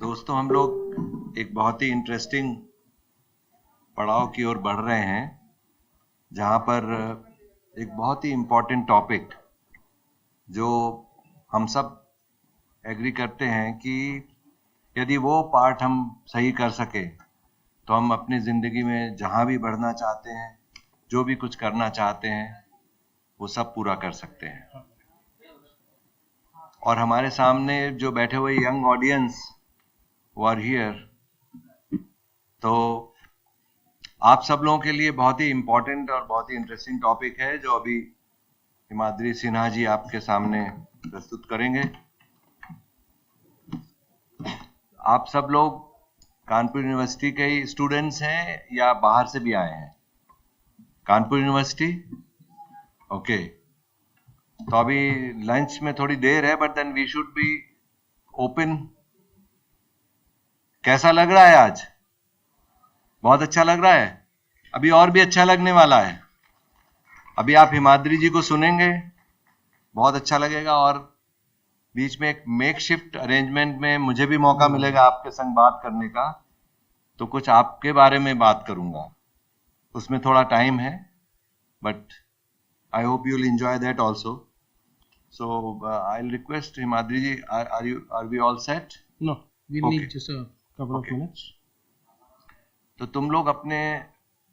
दोस्तों, हम लोग एक बहुत ही इंटरेस्टिंग पड़ाव की ओर बढ़ रहे हैं, जहां पर एक बहुत ही इम्पोर्टेंट टॉपिक जो हम सब एग्री करते हैं कि यदि वो पार्ट हम सही कर सके तो हम अपनी ज़िंदगी में जहां भी बढ़ना चाहते हैं, जो भी कुछ करना चाहते हैं, वो सब पूरा कर सकते हैं। और हमारे सामने जो बैठे हुए यंग ऑडियंस वो आर हियर, तो आप सब लोगों के लिए बहुत ही इम्पोर्टेंट और बहुत ही इंटरेस्टिंग टॉपिक है जो अभी हिमाद्री सिन्हा जी आपके सामने प्रस्तुत करेंगे। आप सब लोग कानपुर यूनिवर्सिटी के ही स्टूडेंट्स हैं या बाहर से भी आए हैं? Kanpur university, okay. तो अभी लंच में थोड़ी देर है, but then we should be open. कैसा लग रहा है आज? बहुत अच्छा लग रहा है। अभी और भी अच्छा लगने वाला है। अभी आप हिमाद्री जी को सुनेंगे, बहुत अच्छा लगेगा। और बीच में एक मेक शिफ्ट अरेंजमेंट में मुझे भी मौका मिलेगा आपके संग बात करने का, तो कुछ आपके बारे में बात करूंगा। उसमें थोड़ा टाइम है, but I hope you will enjoy that also. So I will request Himadri ji, are we all set? No, we Okay. need just a couple Okay. of minutes. तो तुम लोग अपने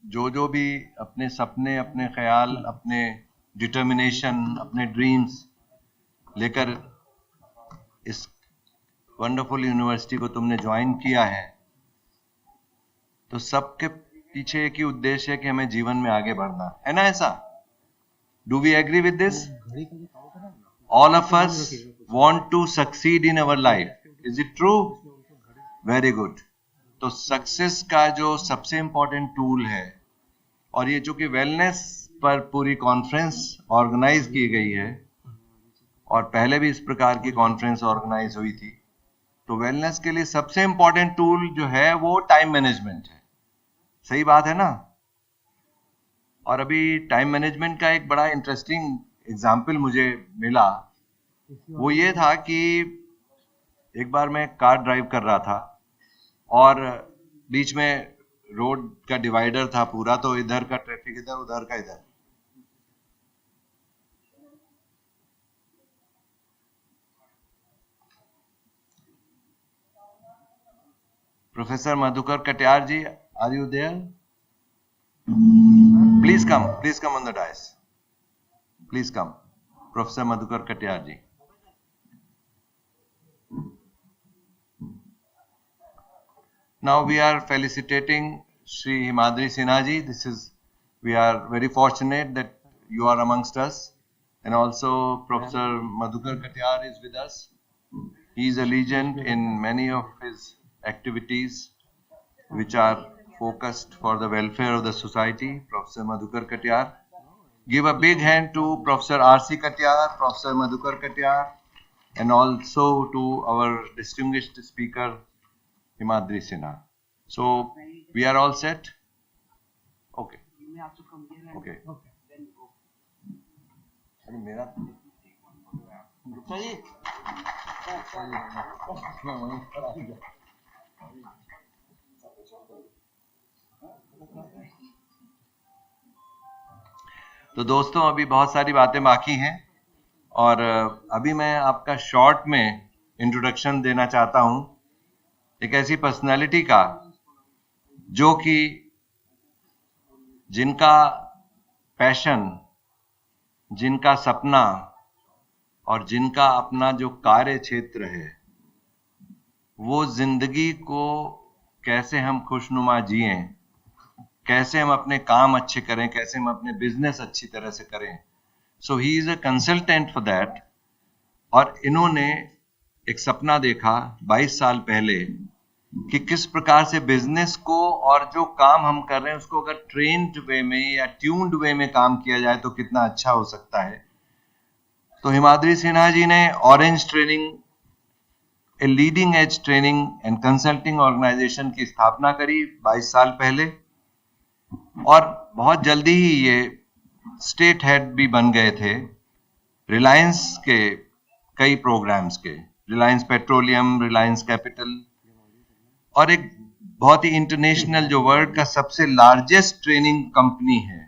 जो भी अपने सपने, अपने ख्याल, अपने डिटर्मिनेशन, अपने ड्रीम्स लेकर इस वंडरफुल यूनिवर्सिटी को तुमने ज्वाइन किया है, तो सबके पीछे एक ही उद्देश्य है कि हमें जीवन में आगे बढ़ना है ना? ऐसा do we agree with this? All of us want to succeed in our life, is it true? Very good. तो सक्सेस का जो सबसे इंपॉर्टेंट टूल है, और ये जो कि वेलनेस पर पूरी कॉन्फ्रेंस ऑर्गेनाइज की गई है, और पहले भी इस प्रकार की कॉन्फ्रेंस ऑर्गेनाइज हुई थी, तो वेलनेस के लिए सबसे इंपॉर्टेंट टूल जो है वो टाइम मैनेजमेंट है। सही बात है ना? और अभी टाइम मैनेजमेंट का एक बड़ा इंटरेस्टिंग एग्जाम्पल मुझे मिला। वो ये था कि एक बार मैं कार ड्राइव कर रहा था और बीच में रोड का डिवाइडर था पूरा, तो इधर का ट्रैफिक इधर, उधर का इधर। Professor Madhukar Katiyar ji, are you there? Please come on the dais, please come. Professor Madhukar Katiyar ji. Now we are felicitating Shri Himadri Sinha ji. We are very fortunate that you are amongst us, and also Professor Madhukar Katiyar is with us. He is a legend in many of his activities which are focused for the welfare of the society. Professor Madhukar Katiyar. Give a big hand to Professor R.C. Katiyar, Professor Madhukar Katiyar, and also to our distinguished speaker Himadri Sinha. So we are all set? Okay. Okay. अरे मेरा तो दोस्तों, अभी बहुत सारी बातें बाकी हैं, और अभी मैं आपका शॉर्ट में इंट्रोडक्शन देना चाहता हूं एक ऐसी पर्सनालिटी का जो कि जिनका पैशन, जिनका सपना और जिनका अपना जो कार्य क्षेत्र है, वो जिंदगी को कैसे हम खुशनुमा जिएं, कैसे हम अपने काम अच्छे करें, कैसे हम अपने बिजनेस अच्छी तरह से करें। So he is a consultant for that. और इन्होंने एक सपना देखा 22 साल पहले कि किस प्रकार से बिजनेस को और जो काम हम कर रहे हैं उसको अगर ट्रेन्ड वे में या ट्यून्ड वे में काम किया जाए तो कितना अच्छा हो सकता है। तो हिमाद्री सिन्हा जी ने Orange Training, a leading edge training and consulting organisation की स्थापना करी 22 साल पहले, और बहुत जल्दी ही ये स्टेट हेड भी बन गए थे रिलायंस के कई प्रोग्राम्स के। रिलायंस पेट्रोलियम, रिलायंस कैपिटल, और एक बहुत ही इंटरनेशनल जो वर्ल्ड का सबसे लार्जेस्ट ट्रेनिंग कंपनी है,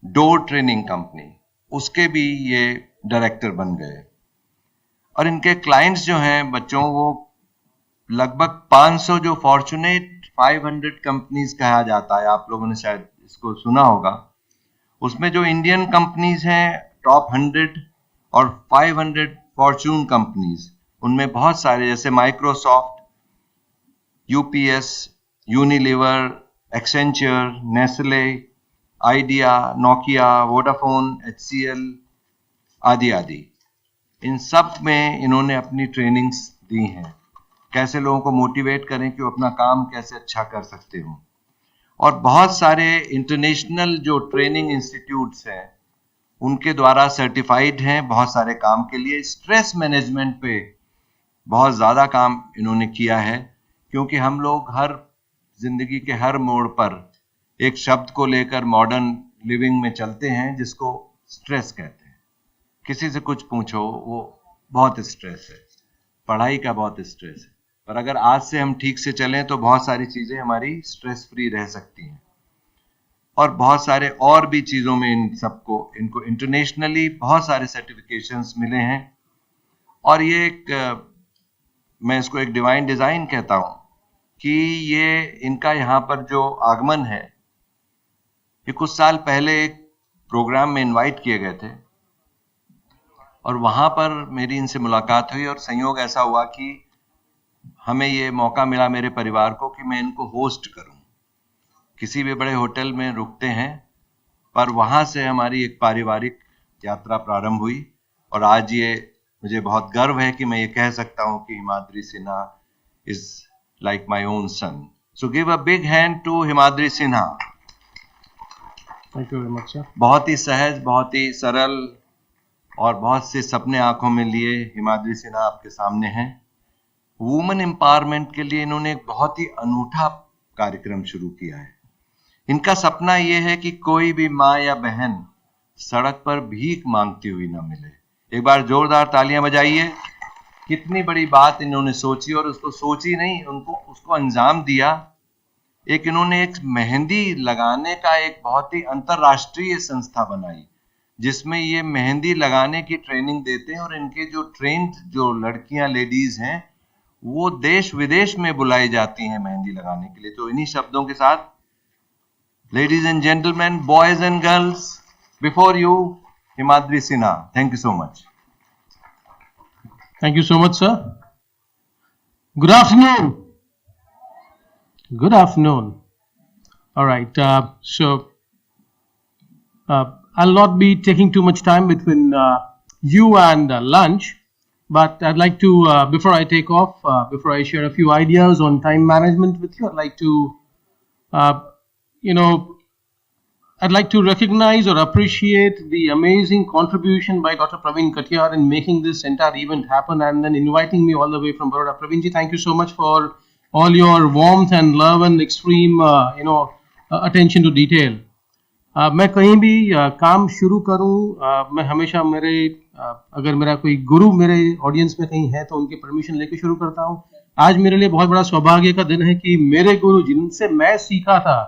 डोर ट्रेनिंग कंपनी, उसके भी ये डायरेक्टर बन गए। और इनके क्लाइंट्स जो हैं बच्चों, वो लगभग 500 जो फॉर्चुनेट 500 कंपनीज कहा जाता है, आप लोगों ने शायद इसको सुना होगा, उसमें जो इंडियन कंपनीज हैं टॉप 100 और 500 फॉर्चून कंपनीज, उनमें बहुत सारे जैसे Microsoft, UPS, Unilever, Accenture, Nestle, idea, Nokia, Vodafone, HCL आदि आदि, इन सब में इन्होंने अपनी ट्रेनिंग्स दी हैं, कैसे लोगों को मोटिवेट करें कि वो अपना काम कैसे अच्छा कर सकते हो। और बहुत सारे इंटरनेशनल जो ट्रेनिंग इंस्टीट्यूट्स हैं उनके द्वारा सर्टिफाइड हैं बहुत सारे काम के लिए। स्ट्रेस मैनेजमेंट पे बहुत ज़्यादा काम इन्होंने किया है, क्योंकि हम लोग हर जिंदगी के हर मोड़ पर एक शब्द को लेकर मॉडर्न लिविंग में चलते हैं जिसको स्ट्रेस कहते हैं। किसी से कुछ पूछो, वो बहुत स्ट्रेस है, पढ़ाई का बहुत स्ट्रेस है, पर अगर आज से हम ठीक से चलें तो बहुत सारी चीजें हमारी स्ट्रेस फ्री रह सकती हैं। और बहुत सारे और भी चीजों में इनको इंटरनेशनली बहुत सारे सर्टिफिकेशंस मिले हैं। और ये मैं इसको एक डिवाइन डिजाइन कहता हूं कि ये इनका यहाँ पर जो आगमन है, ये कुछ साल पहले एक प्रोग्राम में इनवाइट किए गए थे और वहां पर मेरी इनसे मुलाकात हुई और संयोग ऐसा हुआ कि हमें ये मौका मिला मेरे परिवार को कि मैं इनको होस्ट करूं। किसी भी बड़े होटल में रुकते हैं, पर वहां से हमारी एक पारिवारिक यात्रा प्रारंभ हुई और आज ये मुझे बहुत गर्व है कि मैं ये कह सकता हूं कि Himadri Sinha is like my own son. So give a big hand to Himadri Sinha. Thank you very much sir. बहुत ही सहज, बहुत ही सरल और बहुत से सपने आंखों में लिए हिमाद्री सिन्हा आपके सामने हैं। वुमेन एम्पावरमेंट के लिए इन्होंने एक बहुत ही अनूठा कार्यक्रम शुरू किया है। इनका सपना यह है कि कोई भी माँ या बहन सड़क पर भीख मांगती हुई ना मिले। एक बार जोरदार तालियां बजाइए। कितनी बड़ी बात इन्होंने सोची, और उसको सोची नहीं, उसको अंजाम दिया। इन्होंने एक मेहंदी लगाने का एक बहुत ही अंतरराष्ट्रीय संस्था बनाई जिसमें ये मेहंदी लगाने की ट्रेनिंग देते हैं, और इनके जो ट्रेंड जो लड़कियां लेडीज हैं वो देश विदेश में बुलाई जाती हैं मेहंदी लगाने के लिए। तो इन्हीं शब्दों के साथ, ladies and gentleman, boys and girls, before you Himadri Sinha. Thank you so much. Thank you so much, sir. Good afternoon. Good afternoon. All right. I'll not be taking too much time between you and lunch, but I'd like to, before I take off, before I share a few ideas on time management with you, I'd like to, I'd like to recognize or appreciate the amazing contribution by Dr. Praveen Katiyar in making this entire event happen and then inviting me all the way from Baroda. Praveen ji, thank you so much for all your warmth and love and extreme, attention to detail. मैं कहीं भी काम शुरू करूं, मैं हमेशा अगर मेरा कोई गुरु मेरे ऑडियंस में कहीं है तो उनकी परमिशन लेके शुरू करता हूं। आज मेरे लिए बहुत बड़ा सौभाग्य का दिन है कि मेरे गुरु जिनसे मैं सीखा था,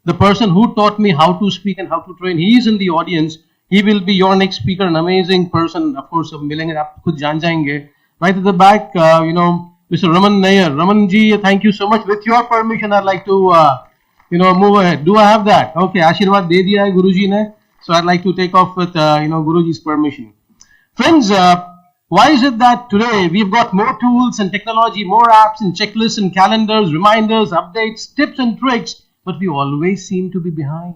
the person who taught me how to speak and how to train, he is in the audience. He will be your next speaker, an amazing person. Of course, मिलेंगे आप खुद जान जाएंगे. Right at the back, Mr. Raman Nair. Raman ji, thank you so much. With your permission, I'd like to, move ahead. Do I have that? Okay, आशीर्वाद दे दिया है गुरुजी ने. So I'd like to take off with, Guruji's permission. Friends, why is it that today we've got more tools and technology, more apps and checklists and calendars, reminders, updates, tips and tricks, but we always seem to be behind?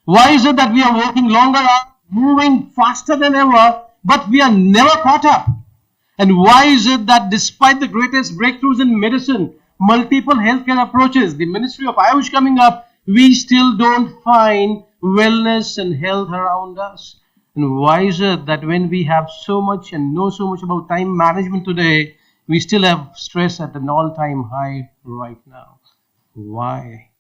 Why is it that we are working longer, moving faster than ever, but we are never caught up? And why is it that despite the greatest breakthroughs in medicine, multiple healthcare approaches, the Ministry of Ayush coming up, we still don't find wellness and health around us? And why is it that when we have so much and know so much about time management today, we still have stress at an all-time high right now? Why?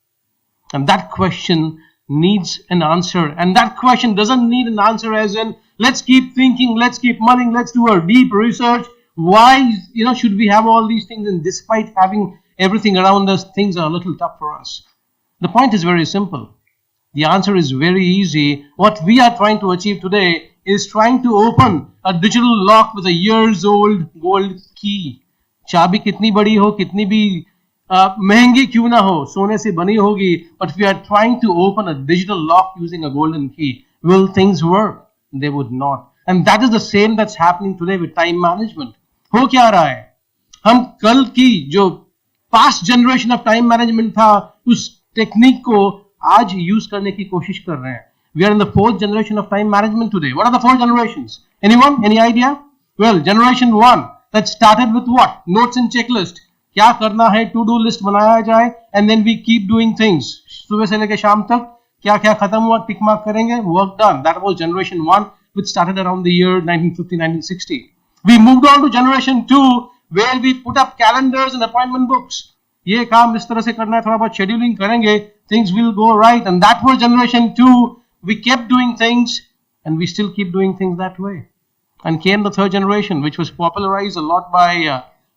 And that question needs an answer. And that question doesn't need an answer as in, let's keep thinking, let's keep mulling, let's do a deep research. Why, should we have all these things? And despite having everything around us, things are a little tough for us. The point is very simple. The answer is very easy. What we are trying to achieve today is trying to open a digital lock with a years old gold key. चाबी कितनी बड़ी हो, कितनी भी महंगी क्यों ना हो, सोने से बनी होगी, but we are trying to open a digital lock using a golden key. Will things work? They would not. And that is the same that's happening today with time management. हो क्या रहा है? हम कल की जो past generation of time management था, उस टेक्निक को आज यूज करने की कोशिश कर रहे हैं. We are in the fourth generation of time management today. What are the four generations? Anyone? Any idea? Well, generation 1 that started with what? Notes and checklist. क्या करना है, to do list बनाया जाए, and then we keep doing things. सुबह से लेकर शाम तक क्या क्या खत्म हुआ, टिक मार्क करेंगे, work done. That was generation 1, which started around the year 1950, 1960. We moved on to generation 2, where we put up calendars and appointment books. ये काम इस तरह से करना है, थोड़ा बहुत शेड्यूलिंग करेंगे, things will go right. And that was generation 2. We kept doing things, and we still keep doing things that way. And came the third generation, which was popularized a lot by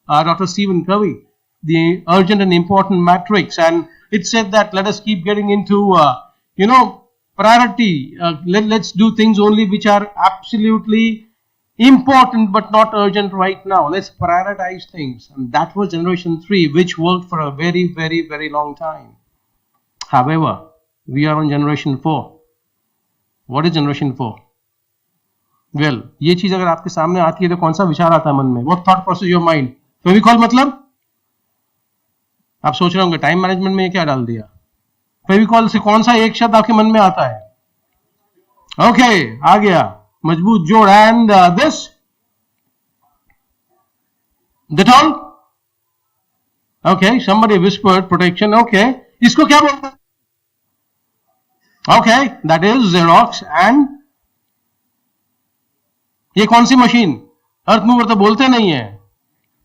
Dr. Stephen Covey, the urgent and important matrix. And it said that let us keep getting into, priority. Let's do things only which are absolutely important but not urgent right now. Let's prioritize things. And that was generation 3, which worked for a very, very, very long time. However, we are on generation 4. What is generation 4? Well, ये चीज अगर आपके सामने आती है तो कौन सा विचार आता है मन में? What thought process your mind? Fevicol मतलब? आप सोच रहे होंगे टाइम मैनेजमेंट में ये क्या डाल दिया? फेविकॉल से कौन सा एक शब्द आपके मन में आता है? ओके, आ गया, मजबूत जोड़. And this Dettol. Okay, somebody whispered protection. Okay, इसको क्या बोलते हैं? Okay, that is Xerox. And ये कौन सी मशीन? अर्थ मूवर तो बोलते नहीं है,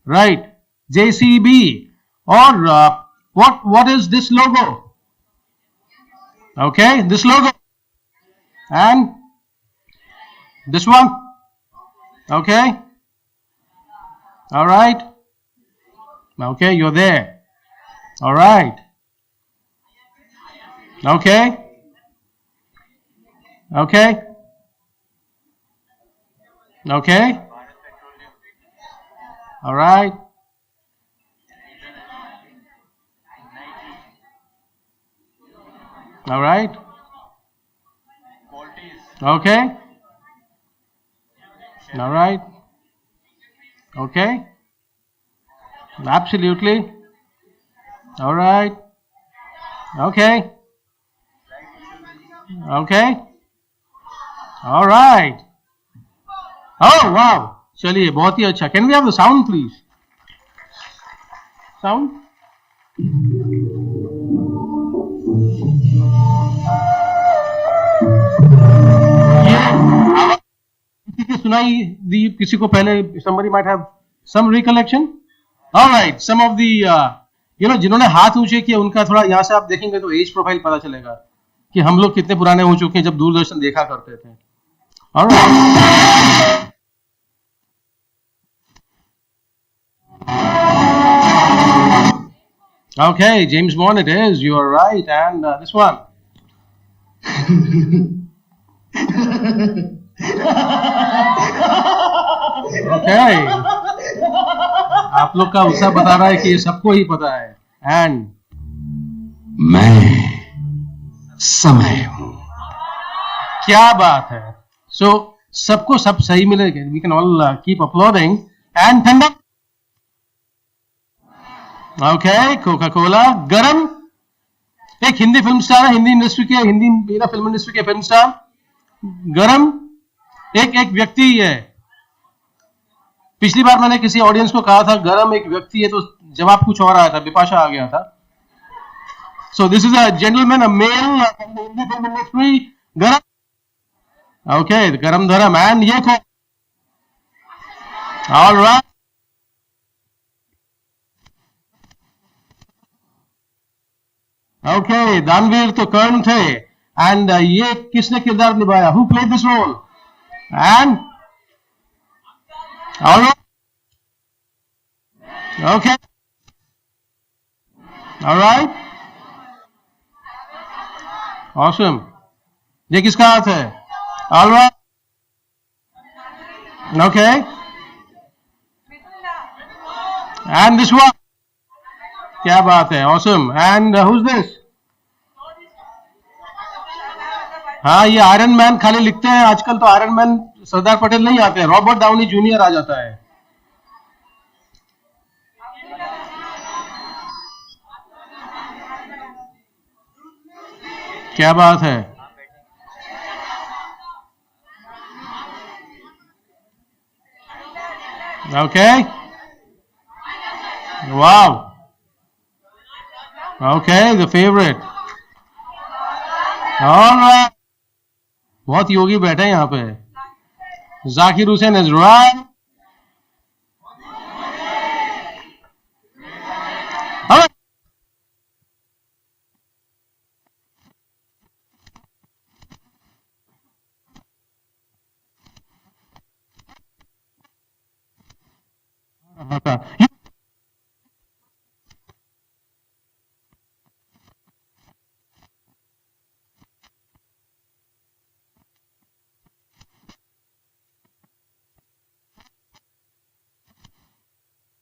राइट? JCB. और what is this logo? Okay, this logo. And this one. Okay, all right. Okay, you're there. All right. Okay. Okay. Okay. All right. All right. Okay. All right. Okay. Absolutely. All right. Okay. Okay. All right. Oh wow. चलिए, बहुत ही अच्छा. Can we have the sound please? Sound. किसी की सुनाई दी, किसी को पहले, somebody might have some recollection. All right, some of the जिन्होंने हाथ ऊंचे किए उनका थोड़ा यहाँ से आप देखेंगे तो एज प्रोफाइल पता चलेगा कि हम लोग कितने पुराने हो चुके हैं जब दूरदर्शन देखा करते थे. All right. Okay, James Bond it is. You are right. And this one. Okay. आप लोग का उत्साह बता रहा है कि ये सबको ही पता है. And मैं समय हूं. क्या बात है. So सबको सब सही मिलेगा. We can all keep applauding. And ठंडा. Okay, Coca Cola. गरम. एक हिंदी फिल्म स्टार है, हिंदी फिल्म इंडस्ट्री के फिल्म स्टार. गरम. एक व्यक्ति है. पिछली बार मैंने किसी ऑडियंस को कहा था गरम एक व्यक्ति है, तो जवाब कुछ और आया था, बिपाशा आ गया था. So this is a gentleman, a male from the Hindi film industry. गरम. Okay, गरम धरम. And ये को. All right. Okay, दानवीर तो कर्ण थे. And ये किसने किरदार निभाया? Who played this role? And all right. Okay. All right? Awesome. ये किसका हाथ है? All right. Okay. And this one. क्या बात है? Awesome. And who's this? हाँ, ये आयरन मैन खाली लिखते हैं आजकल, तो आयरन मैन सरदार पटेल नहीं आते हैं, रॉबर्ट डाउनी जूनियर आ जाता है. क्या बात है? Okay. Wow. Okay, the favorite. All right. बहुत योगी बैठे हैं यहाँ पे. Zakir Hussain is right. All right.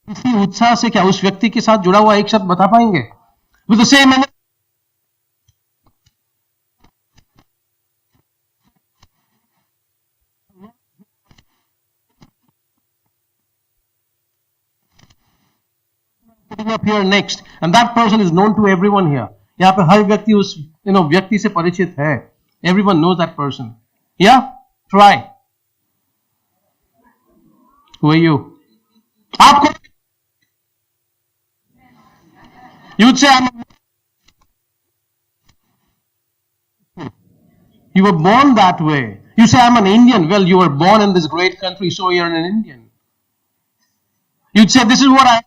इसी उत्साह से क्या उस व्यक्ति के साथ जुड़ा हुआ एक शब्द बता पाएंगे? With the same energy. Sitting up here next, and that person is known to everyone here. यहाँ पे हर व्यक्ति उस व्यक्ति से परिचित है. Everyone knows that person. Yeah, try. Who are you? आपको you would say you were born that way. You say I'm an Indian. Well, you were born in this great country, so you're an Indian. You'd say this is what I.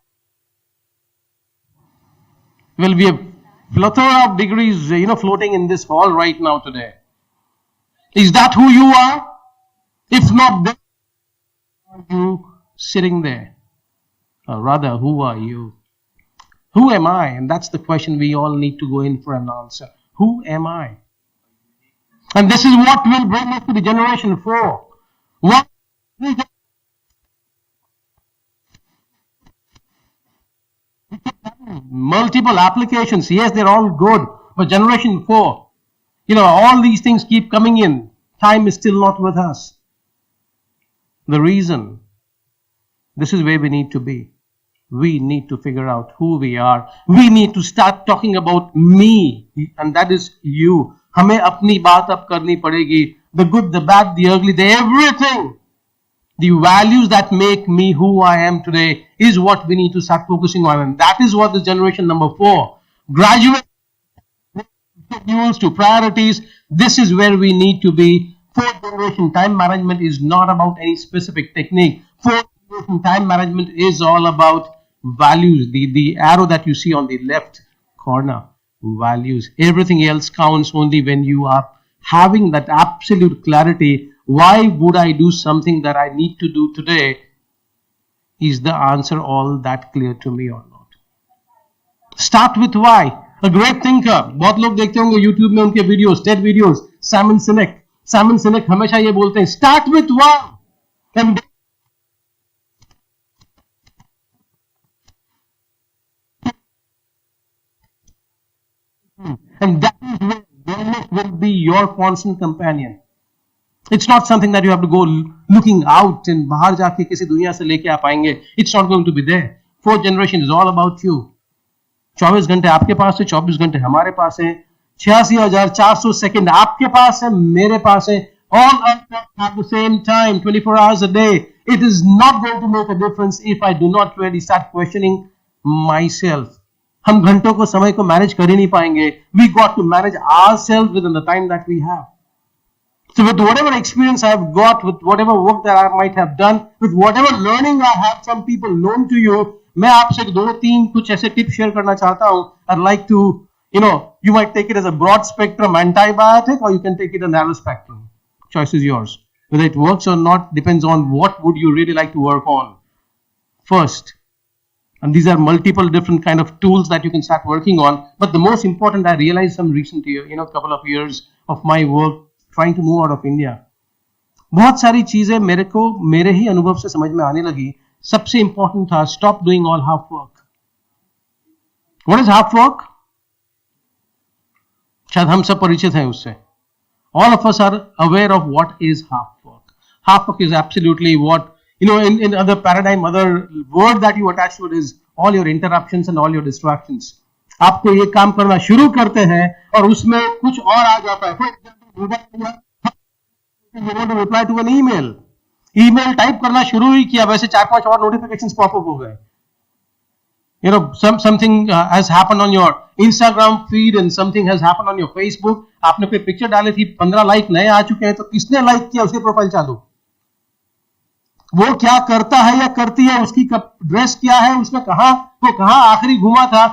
Well, we have plethora of degrees, floating in this hall right now today. Is that who you are? If not, then are you sitting there? Or rather, who are you? Who am I? And that's the question we all need to go in for an answer. Who am I? And this is what will bring us to the generation 4. What? Multiple applications. Yes, they're all good. But generation 4, all these things keep coming in. Time is still not with us. The reason, this is where we need to be. We need to figure out who we are. We need to start talking about me, and that is you. हमें अपनी बात अब करनी पड़ेगी. The good, the bad, the ugly, the everything. The values that make me who I am today is what we need to start focusing on, and that is what this generation number 4 graduate schedules to priorities. This is where we need to be. 4th generation time management is not about any specific technique. 4th generation time management is all about values. The arrow that you see on the left corner, values. Everything else counts only when you are having that absolute clarity. Why would I do something that I need to do today? Is the answer all that clear to me or not? Start with why. A great thinker. बहुत लोग देखते होंगे YouTube में उनके videos, TED videos. Simon Sinek. Simon Sinek हमेशा ये बोलते हैं, start with why. And that is where wellness will be your constant companion. It's not something that you have to go looking out and बाहर जाके किसी दुनिया से लेके आ पाएंगे. It's not going to be there. 4th generation is all about you. 24 घंटे आपके पास है, 24 घंटे हमारे पास है, 86,400 सेकंड आपके पास है, मेरे पास है. All of us at the same time, 24 hours a day. It is not going to make a difference if I do not really start questioning myself. हम घंटों को समय को मैनेज कर ही नहीं पाएंगे. We got to manage ourselves within the time that we have. So with whatever experience I have got, with whatever work that I might have done, with whatever learning I have from people known to you, मैं आपसे 2-3 कुछ ऐसे tips share करना चाहता हूँ. I'd like to, you might take it as a broad spectrum antibiotic, or you can take it a narrow spectrum. Choice is yours. Whether it works or not depends on what would you really like to work on. First, And these are multiple different kind of tools that you can start working on. But the most important, I realized some recent year, couple of years of my work trying to move out of India. बहुत सारी चीजें मेरे को मेरे ही अनुभव से समझ में आने लगी. सबसे इंपॉर्टेंट था stop doing all half work. What is half work? शायद हम सब परिचित हैं उससे. All of us are aware of what is half work. Half work is absolutely what, in other paradigm, other word that you attach to it is all your interruptions and all your distractions. आपको ये काम करना शुरू करते हैं और उसमें कुछ और आ जाता है. For example, you want to reply to an email. Email type करना शुरू ही किया, वैसे 4-5 और नोटिफिकेशंस पॉपअप हो गए. Something has happened on your Instagram feed and something has happened on your Facebook. आपने कोई पिक्चर डाली थी, 15 लाइक नए आ चुके हैं, तो किसने लाइक किया? उसके प्रोफाइल चालू. वो क्या करता है या करती है, उसकी ड्रेस क्या है, उसमें वो कहां आखिरी घुमा था.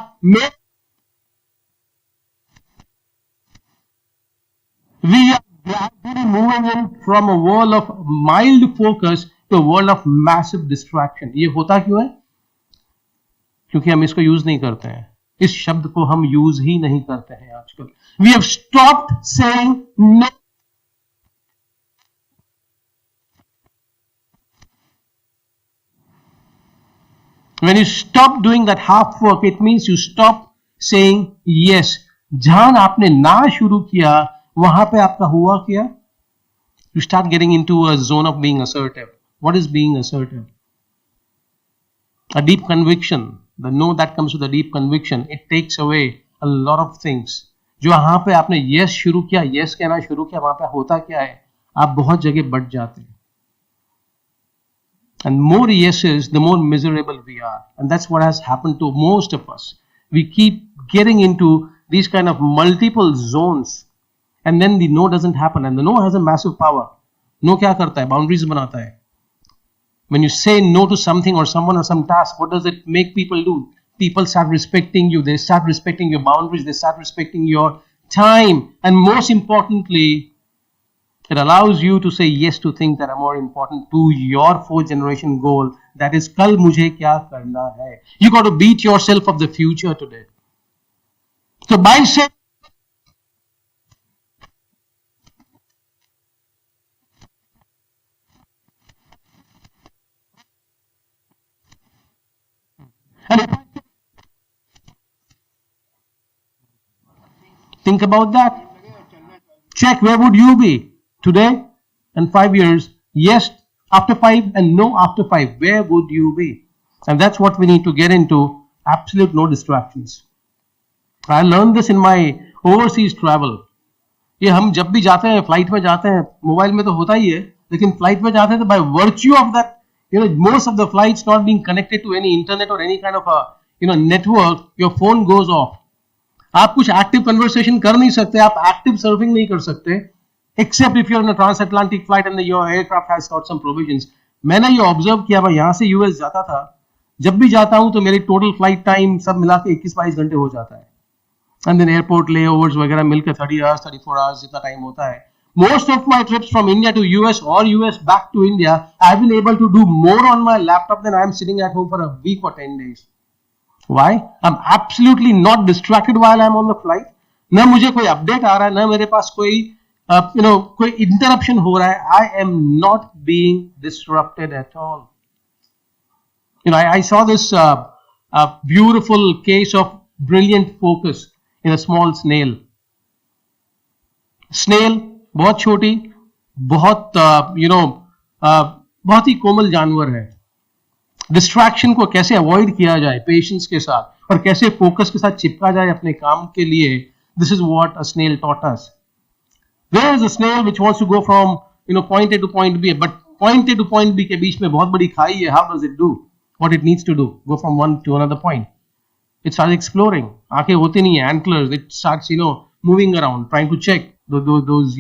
We are gradually moving in from a world of mild focus to a world of massive distraction. ये होता क्यों है? क्योंकि हम इसको यूज नहीं करते हैं. इस शब्द को हम यूज ही नहीं करते हैं आजकल. We have stopped saying no. When you stop doing that half work, it means you stop saying yes. जहां आपने ना शुरू किया, वहां पे आपका हुआ क्या? You start getting into a zone of being assertive. What is being assertive? A deep conviction. The no that comes with a deep conviction, it takes away a lot of things. जो वहां पे आपने yes शुरू किया, yes कहना शुरू किया, वहां पे होता क्या है? आप बहुत जगह बढ़ जाते हैं. And more yeses, the more miserable we are. And that's what has happened to most of us. We keep getting into these kind of multiple zones. And then the no doesn't happen. And the no has a massive power. No क्या करता है? Boundaries बनाता है. When you say no to something or someone or some task, what does it make people do? People start respecting you. They start respecting your boundaries. They start respecting your time. And most importantly, it allows you to say yes to things that are more important to your 4th generation goal. That is, कल मुझे क्या करना है? You got to beat yourself of the future today. So by saying think about that. Check where would you be today and 5 years. Yes after 5 and no after 5. Where would you be? And that's what we need to get into. Absolute no distractions. I learned this in my overseas travel. ये हम जब भी जाते हैं, flight में जाते हैं, mobile में तो होता ही है, लेकिन फ्लाइट में जाते हैं तो by virtue of that, most of the flights not being connected to any internet or any kind of a network, your phone goes off. आप कुछ एक्टिव कन्वर्सेशन कर नहीं सकते, आप एक्टिव सर्फिंग नहीं कर सकते, except if you're in a transatlantic flight and your aircraft has got some provisions. मैंने ये ऑब्जर्व किया, मैं यहाँ से यूएस जाता था, जब भी जाता हूँ तो मेरी टोटल फ्लाइट टाइम सब मिला के 21-22 घंटे हो जाता है. एंड देन एयरपोर्ट लेओवर्स वगैरह मिलकर 30 hours 34 hours जितना टाइम होता है. Most of my trips from India to US or US back to India, I've been able to do more on my laptop than I'm sitting at home for a week or 10 days. Why? I'm absolutely not distracted while I'm on the flight. ना मुझे कोई update आ रहा है, ना मेरे पास कोई कोई interruption हो रहा है. I am not being disrupted at all. I saw this beautiful case of brilliant focus in a small snail. Snail बहुत छोटी, बहुत बहुत ही कोमल जानवर है. डिस्ट्रैक्शन को कैसे अवॉइड किया जाए पेशेंस के साथ और कैसे फोकस के साथ चिपका जाए अपने काम के लिए. This is what a snail taught us. There is a snail which wants to go from point A to point B, but point A to point B के बीच में बहुत बड़ी खाई है. How does it do what it needs to do? Go from one to another point. It starts exploring. आंखें होती नहीं है, antlers. It starts moving around, trying to check those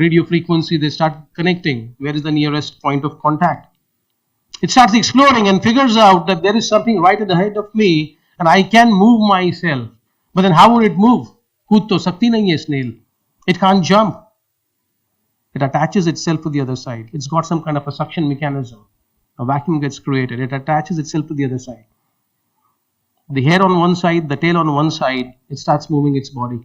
radio frequency. They start connecting. Where is the nearest point of contact? It starts exploring and figures out that there is something right ahead of me and I can move myself. But then how would it move? कूद तो सकती नहीं है snail. It can't jump. It attaches itself to the other side. It's got some kind of a suction mechanism. A vacuum gets created. It attaches itself to the other side. the hair on one side, the tail on one side, it starts moving its body.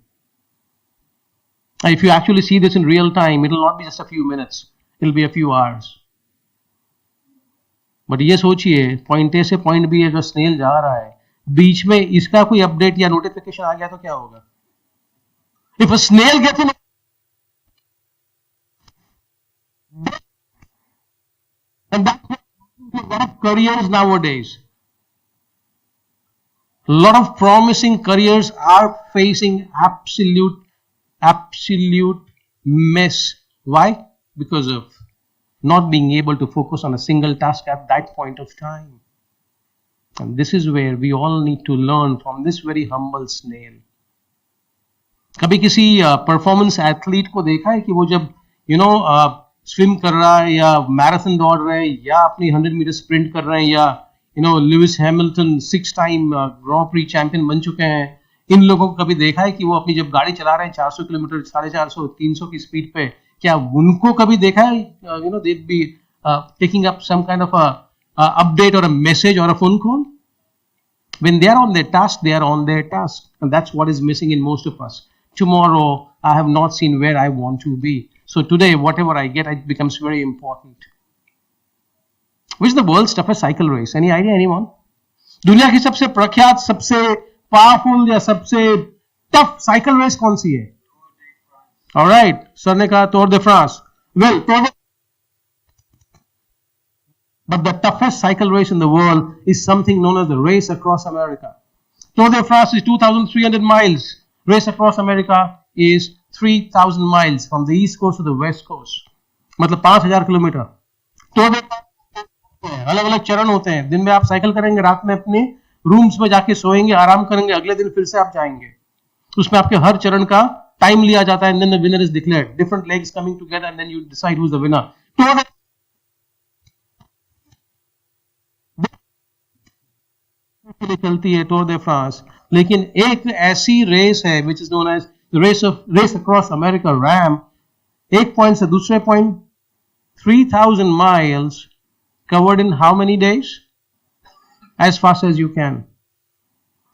And if you actually see this in real time, it will not be just a few minutes, it will be a few hours. But ये सोचिए, point A से point B अगर snail जा रहा है, बीच में इसका कोई अपडेट या नोटिफिकेशन आ गया तो क्या होगा? If a snail gets in, and that's what a lot of careers nowadays. A lot of promising careers are facing absolute mess. Why? Because of not being able to focus on a single task at that point of time. And this is where we all need to learn from this very humble snail. कभी किसी performance athlete को देखा है कि वो जब swim कर रहा है या मैराथन दौड़ रहे हैं या अपनी 100 मीटर स्प्रिंट कर रहे हैं या Lewis Hamilton 6 time grand pre champion बन चुके हैं, इन लोगों को कभी देखा है कि वो अपनी जब गाड़ी चला रहे हैं 400 किलोमीटर 450 300 की स्पीड पे, क्या उनको कभी देखा है they be taking up some kind of update or a message or a phone call? When they are on their task, they are on their task, and that's what is missing in most of us. Tomorrow, I have not seen where I want to be. So today, whatever I get, it becomes very important. Which is the world's toughest cycle race? Any idea, anyone? दुनिया की सबसे प्रख्यात, सबसे powerful या सबसे tough cycle race कौन सी है? Alright, sir ने कहा Tour de France. Well, but the toughest cycle race in the world is something known as the Race Across America. Tour de France is 2,300 miles. Race Across America is 3,000 miles from the east coast to the west coast. मतलब 5,000 kilometre. Tour de France अलग अलग चरण होते हैं. दिन में आप cycle करेंगे, रात में अपने रूम्स में जाके सोएंगे, आराम करेंगे, अगले दिन फिर से आप जाएंगे. उसमें आपके हर चरण का टाइम लिया जाता है, and then the winner is declared. Different legs coming together, and then you decide who's the winner. Tour चलती है टूर दे फ्रांस, लेकिन एक ऐसी रेस है which is known as race across America RAAM. एक पॉइंट से दूसरे point 3,000 miles covered in how many days? As fast as you can.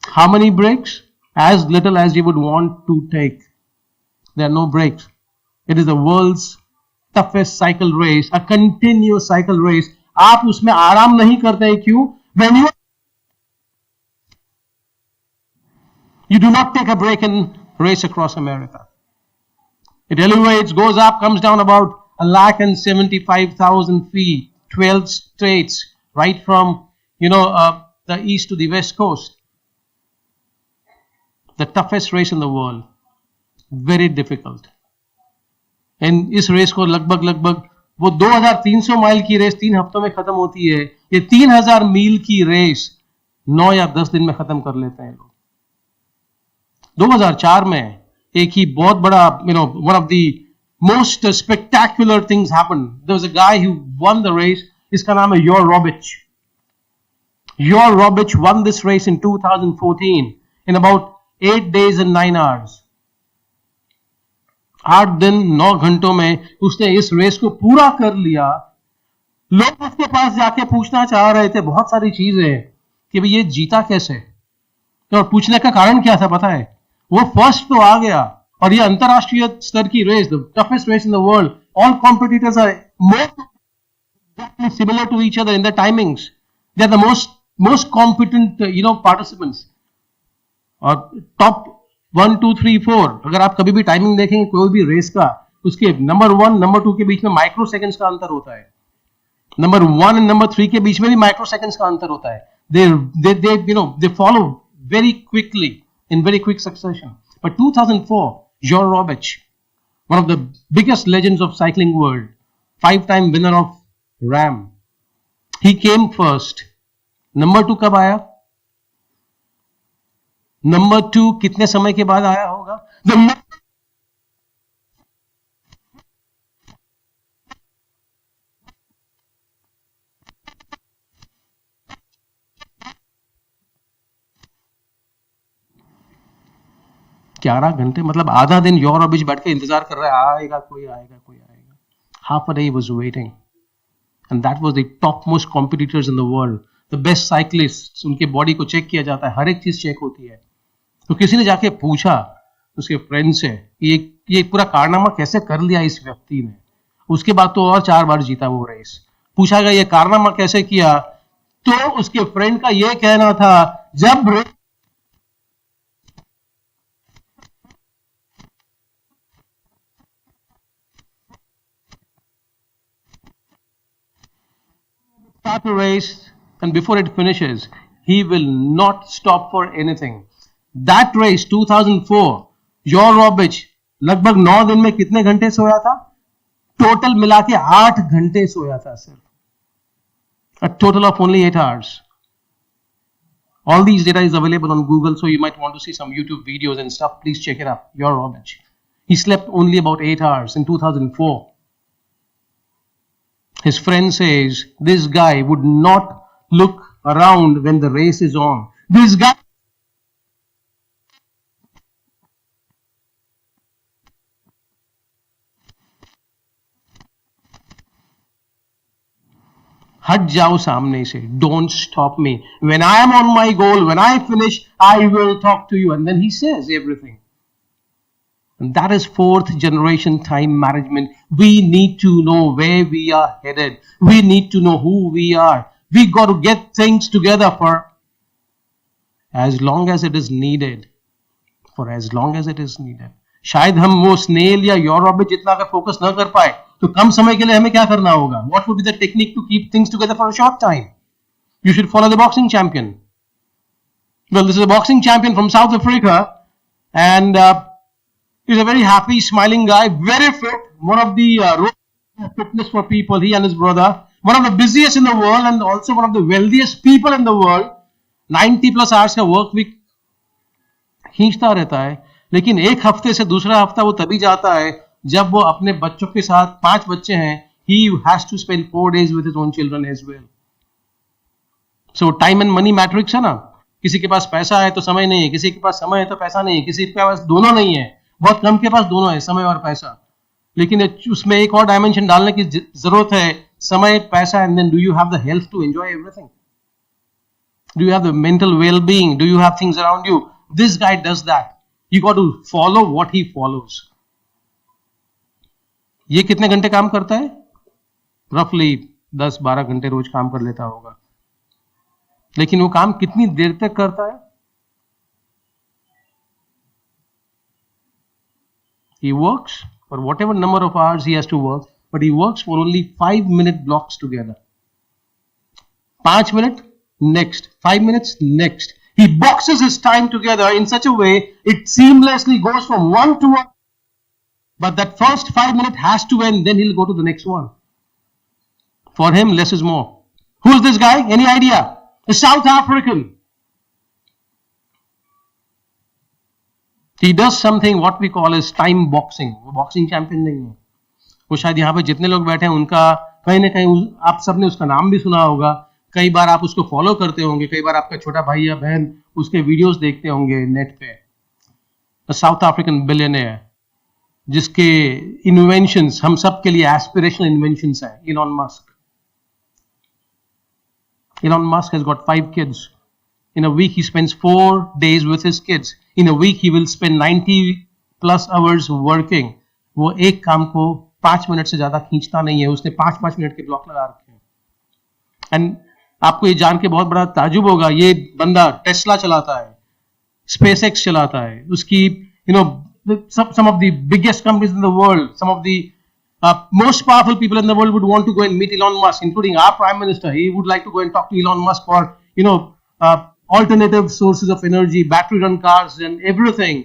How many breaks? As little as you would want to take. There are no breaks. It is the world's toughest cycle race, a continuous cycle race. आप उसमें आराम नहीं करते हैं, क्यों? When you do not take a break in Race Across America. It elevates, goes up, comes down about 175,000 feet, 12 states, right from the east to the west coast. The toughest race in the world, very difficult. And इस race को लगभग वो 2,300 mile की race 3 हफ्तों में खत्म होती है. ये 3,000 मील की रेस 9 या 10 दिन में खत्म कर लेते हैं लोग. 2004 में एक ही बहुत बड़ा one of the most spectacular things happened. There was a guy who won the race. इसका नाम है Yor Robic. Yor Robic won this race in 2014 in about 8 days and 9 hours. 8 दिन 9 घंटों में उसने इस रेस को पूरा कर लिया. लोग उसके पास जाके पूछना चाह रहे थे बहुत सारी चीजें कि भाई ये जीता कैसे, और पूछने का कारण क्या था पता है? वो फर्स्ट तो आ गया, और ये अंतरराष्ट्रीय स्तर की race, the toughest race in the world. All competitors are more similar to each other in the timings. They are the most competent participants. और टॉप 1 2 3 4 अगर आप कभी भी टाइमिंग देखेंगे कोई भी रेस का, उसके नंबर 1 नंबर 2 के बीच में माइक्रो सेकंड्स का अंतर होता है. नंबर 1 एंड नंबर 3 के बीच में भी माइक्रो सेकंड्स का अंतर होता है. They follow very quickly in very quick succession. But 2004, Yor Robic, one of the biggest legends of cycling world, 5-time winner of RAM, he came first. Number 2 कब आया? Number 2 कितने समय के बाद आया होगा? ग्यारह घंटे, मतलब आधा दिन योर रोबिच बैठ के इंतजार कर रहा है, आएगा कोई आएगा. Half a day he was waiting, and that was the topmost competitors in the world. The best cyclist, उनके बॉडी को चेक किया जाता है, हर एक चीज चेक होती है। तो किसी ने जाके पूछा उसके फ्रेंड से ये पूरा कारनामा कैसे कर लिया इस व्यक्ति ने। उसके बाद तो और 4 बार जीता वो रेस। पूछा गया ये कारनामा कैसे किया, तो उसके फ्रेंड का ये कहना था जब start a race and before it finishes, he will not stop for anything. That race 2004, your रॉबिच लगभग 9 दिन में कितने घंटे सोया था? टोटल मिला के 8 घंटे सोया था सिर्फ. A total of only 8 hours. All these data is available on Google, so you might want to see some YouTube videos and stuff. Please check it up. Your Robic. He slept only about 8 hours in 2004. His friend says this guy would not look around when the race is on. This guy हट जाओ सामने से. Don't stop me. When I am on my goal, when I finish, I will talk to you. And then he says everything. And that is 4th generation time management. We need to know where we are headed. We need to know who we are. We got to get things together for as long as it is needed. For as long as it is needed. शायद हम वो snail या Europe में जितना अगर focus ना कर पाए तो कम समय के लिए हमें क्या करना होगा? What would be the technique to keep things together for a short time? You should follow the boxing champion. Well, this is a boxing champion from South Africa, and he's a very happy, smiling guy, very fit. One of the fitness for people. He and his brother, one of the busiest in the world, and also one of the wealthiest people in the world. 90 plus hours का work week खींचता रहता है. लेकिन एक हफ्ते से दूसरा हफ्ता वो तभी जाता है जब वो अपने बच्चों के साथ, 5 बच्चे हैं, he has to spend 4 days with his own children as well. So time and money matrix है ना. किसी के पास पैसा है तो समय नहीं है, किसी के पास समय है तो पैसा नहीं है, किसी के पास दोनों नहीं है, बहुत कम के पास दोनों है, समय और पैसा. लेकिन उसमें एक और डायमेंशन डालने की जरूरत है, समय, पैसा, and then do you have the health to enjoy everything? Do you have the mental well-being? Do you have things around you? This guy does that. You got to follow what he follows. ये कितने घंटे काम करता है? रफली 10-12 घंटे रोज काम कर लेता होगा. लेकिन वो काम कितनी देर तक करता है? He works for whatever number of hours he has to work, but he works for only 5-minute blocks together. 5 minutes, next. 5 minutes, next. He boxes his time together in such a way it seamlessly goes from one to one. But that first 5 minutes has to end, then he'll go to the next one. For him, less is more. Who's this guy? Any idea? A South African. He does something what we call as time boxing. वो boxing champion नहीं है. वो शायद यहाँ पे जितने लोग बैठे हैं उनका कहीं ना कहीं आप सबने उसका नाम भी सुना होगा. कई बार आप उसको फॉलो करते होंगे, कई बार आपका छोटा भाई या बहन उसके वीडियोस देखते होंगे नेट पे. साउथ अफ्रीकन बिलियनियर जिसके इन्वेंशंस हम सब के लिए एस्पिरेशनल इन्वेंशंस हैं. Elon Musk. Elon Musk has got 5 kids. In a week he spends 4 days with his kids. In a week he will spend 90 plus hours working. वो एक काम को 5 मिनट से ज्यादा खींचता नहीं है. उसने 5-5 मिनट के ब्लॉक लगा रखे हैं. एंड आपको ये जान के बहुत बड़ा ताजुब होगा, ये बंदा टेस्ला चलाता है, स्पेसएक्स चलाता है. उसकी some of the biggest companies in the world, some of the most powerful people in the world would want to go and meet Elon Musk, including our Prime Minister. He would like to go and talk to Elon Musk for, alternative sources of energy, battery run cars and everything.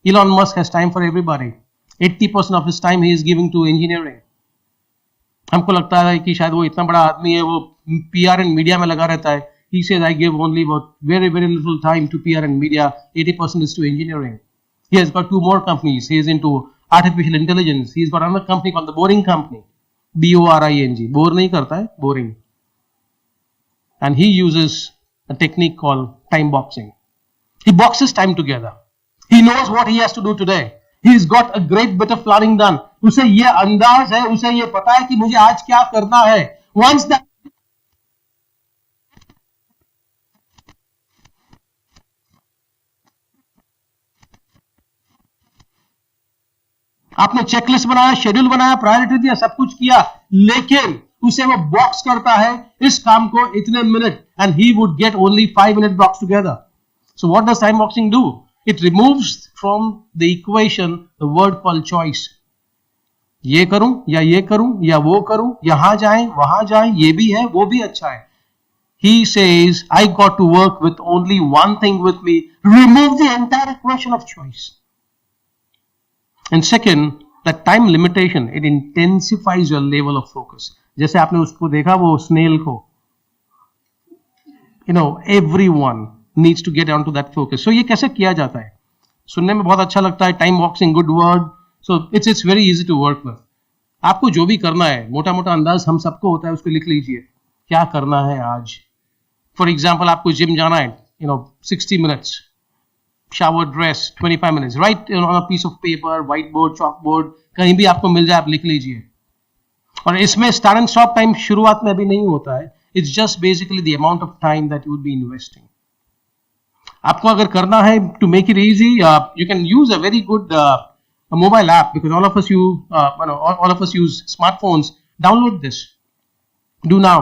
Elon Musk has time for everybody. 80% of his time he is giving to engineering. हमको लगता है कि शायद वो इतना बड़ा आदमी है, वो PR and media में लगा रहता है. He says I give only about very, very little time to PR and media. 80% is to engineering. He has got 2 more companies. He is into artificial intelligence. He's got another company called the Boring Company. B-O-R-I-N-G. Bore नहीं करता है, boring. And he uses a technique called time boxing. He boxes time together. He knows what he has to do today. He's got a great bit of planning done. उसे ये अंदाज है, उसे ये पता है कि मुझे आज क्या करना है. Once that आपने चेकलिस्ट बनाया, शेड्यूल बनाया, प्रायोरिटी दिया, सब कुछ किया, लेकिन उसे वो बॉक्स करता है इस काम को इतने minute, and he would get only 5 minute box together. So what does time boxing do? It removes from the equation the word called choice. ये करूं या वो करूं, यहां जाएं वहां जाएं, ये भी है वो भी अच्छा है. He says, I got to work with only one thing with me. Remove the entire equation of choice. And second, that time limitation, it intensifies your level of focus. जैसे आपने उसको देखा वो snail को, everyone needs to get onto that focus. So ये कैसे किया जाता है? सुनने में बहुत अच्छा लगता है, time boxing, good word. So it's very easy to work with. आपको जो भी करना है, मोटा मोटा अंदाज हम सबको होता है, उसको लिख लीजिए. क्या करना है आज? फॉर एग्जाम्पल आपको जिम जाना है, 60 minutes, shower, dress 25 minutes, write on a piece of paper, whiteboard, chalkboard, कहीं भी आपको मिल जाए आप लिख लीजिए. और इसमें स्टार्ट एंड स्टॉप टाइम शुरुआत में अभी नहीं होता है. It's just basically the amount of time that you would be investing. आपको अगर करना है to make it easy, you can use a very good mobile app, because all of us use smartphones. Download this. Do now.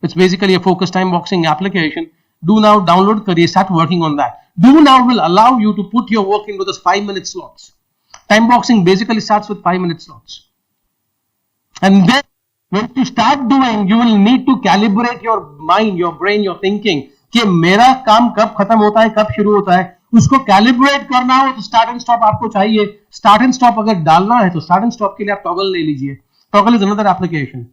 It's basically a focus time boxing application. Do now, download kariye, start working on that. Do now will allow you to put your work into those 5-minute slots. Time boxing basically starts with 5-minute slots. And then when you start doing, you will need to calibrate your mind, your brain, your thinking. कि मेरा काम कब खत्म होता है, कब शुरू होता है, उसको कैलिब्रेट करना हो तो स्टार्ट एंड स्टॉप आपको चाहिए. स्टार्ट एंड स्टॉप अगर डालना है तो स्टार्ट एंड स्टॉप के लिए आप टॉगल ले लीजिए. Toggl is another application.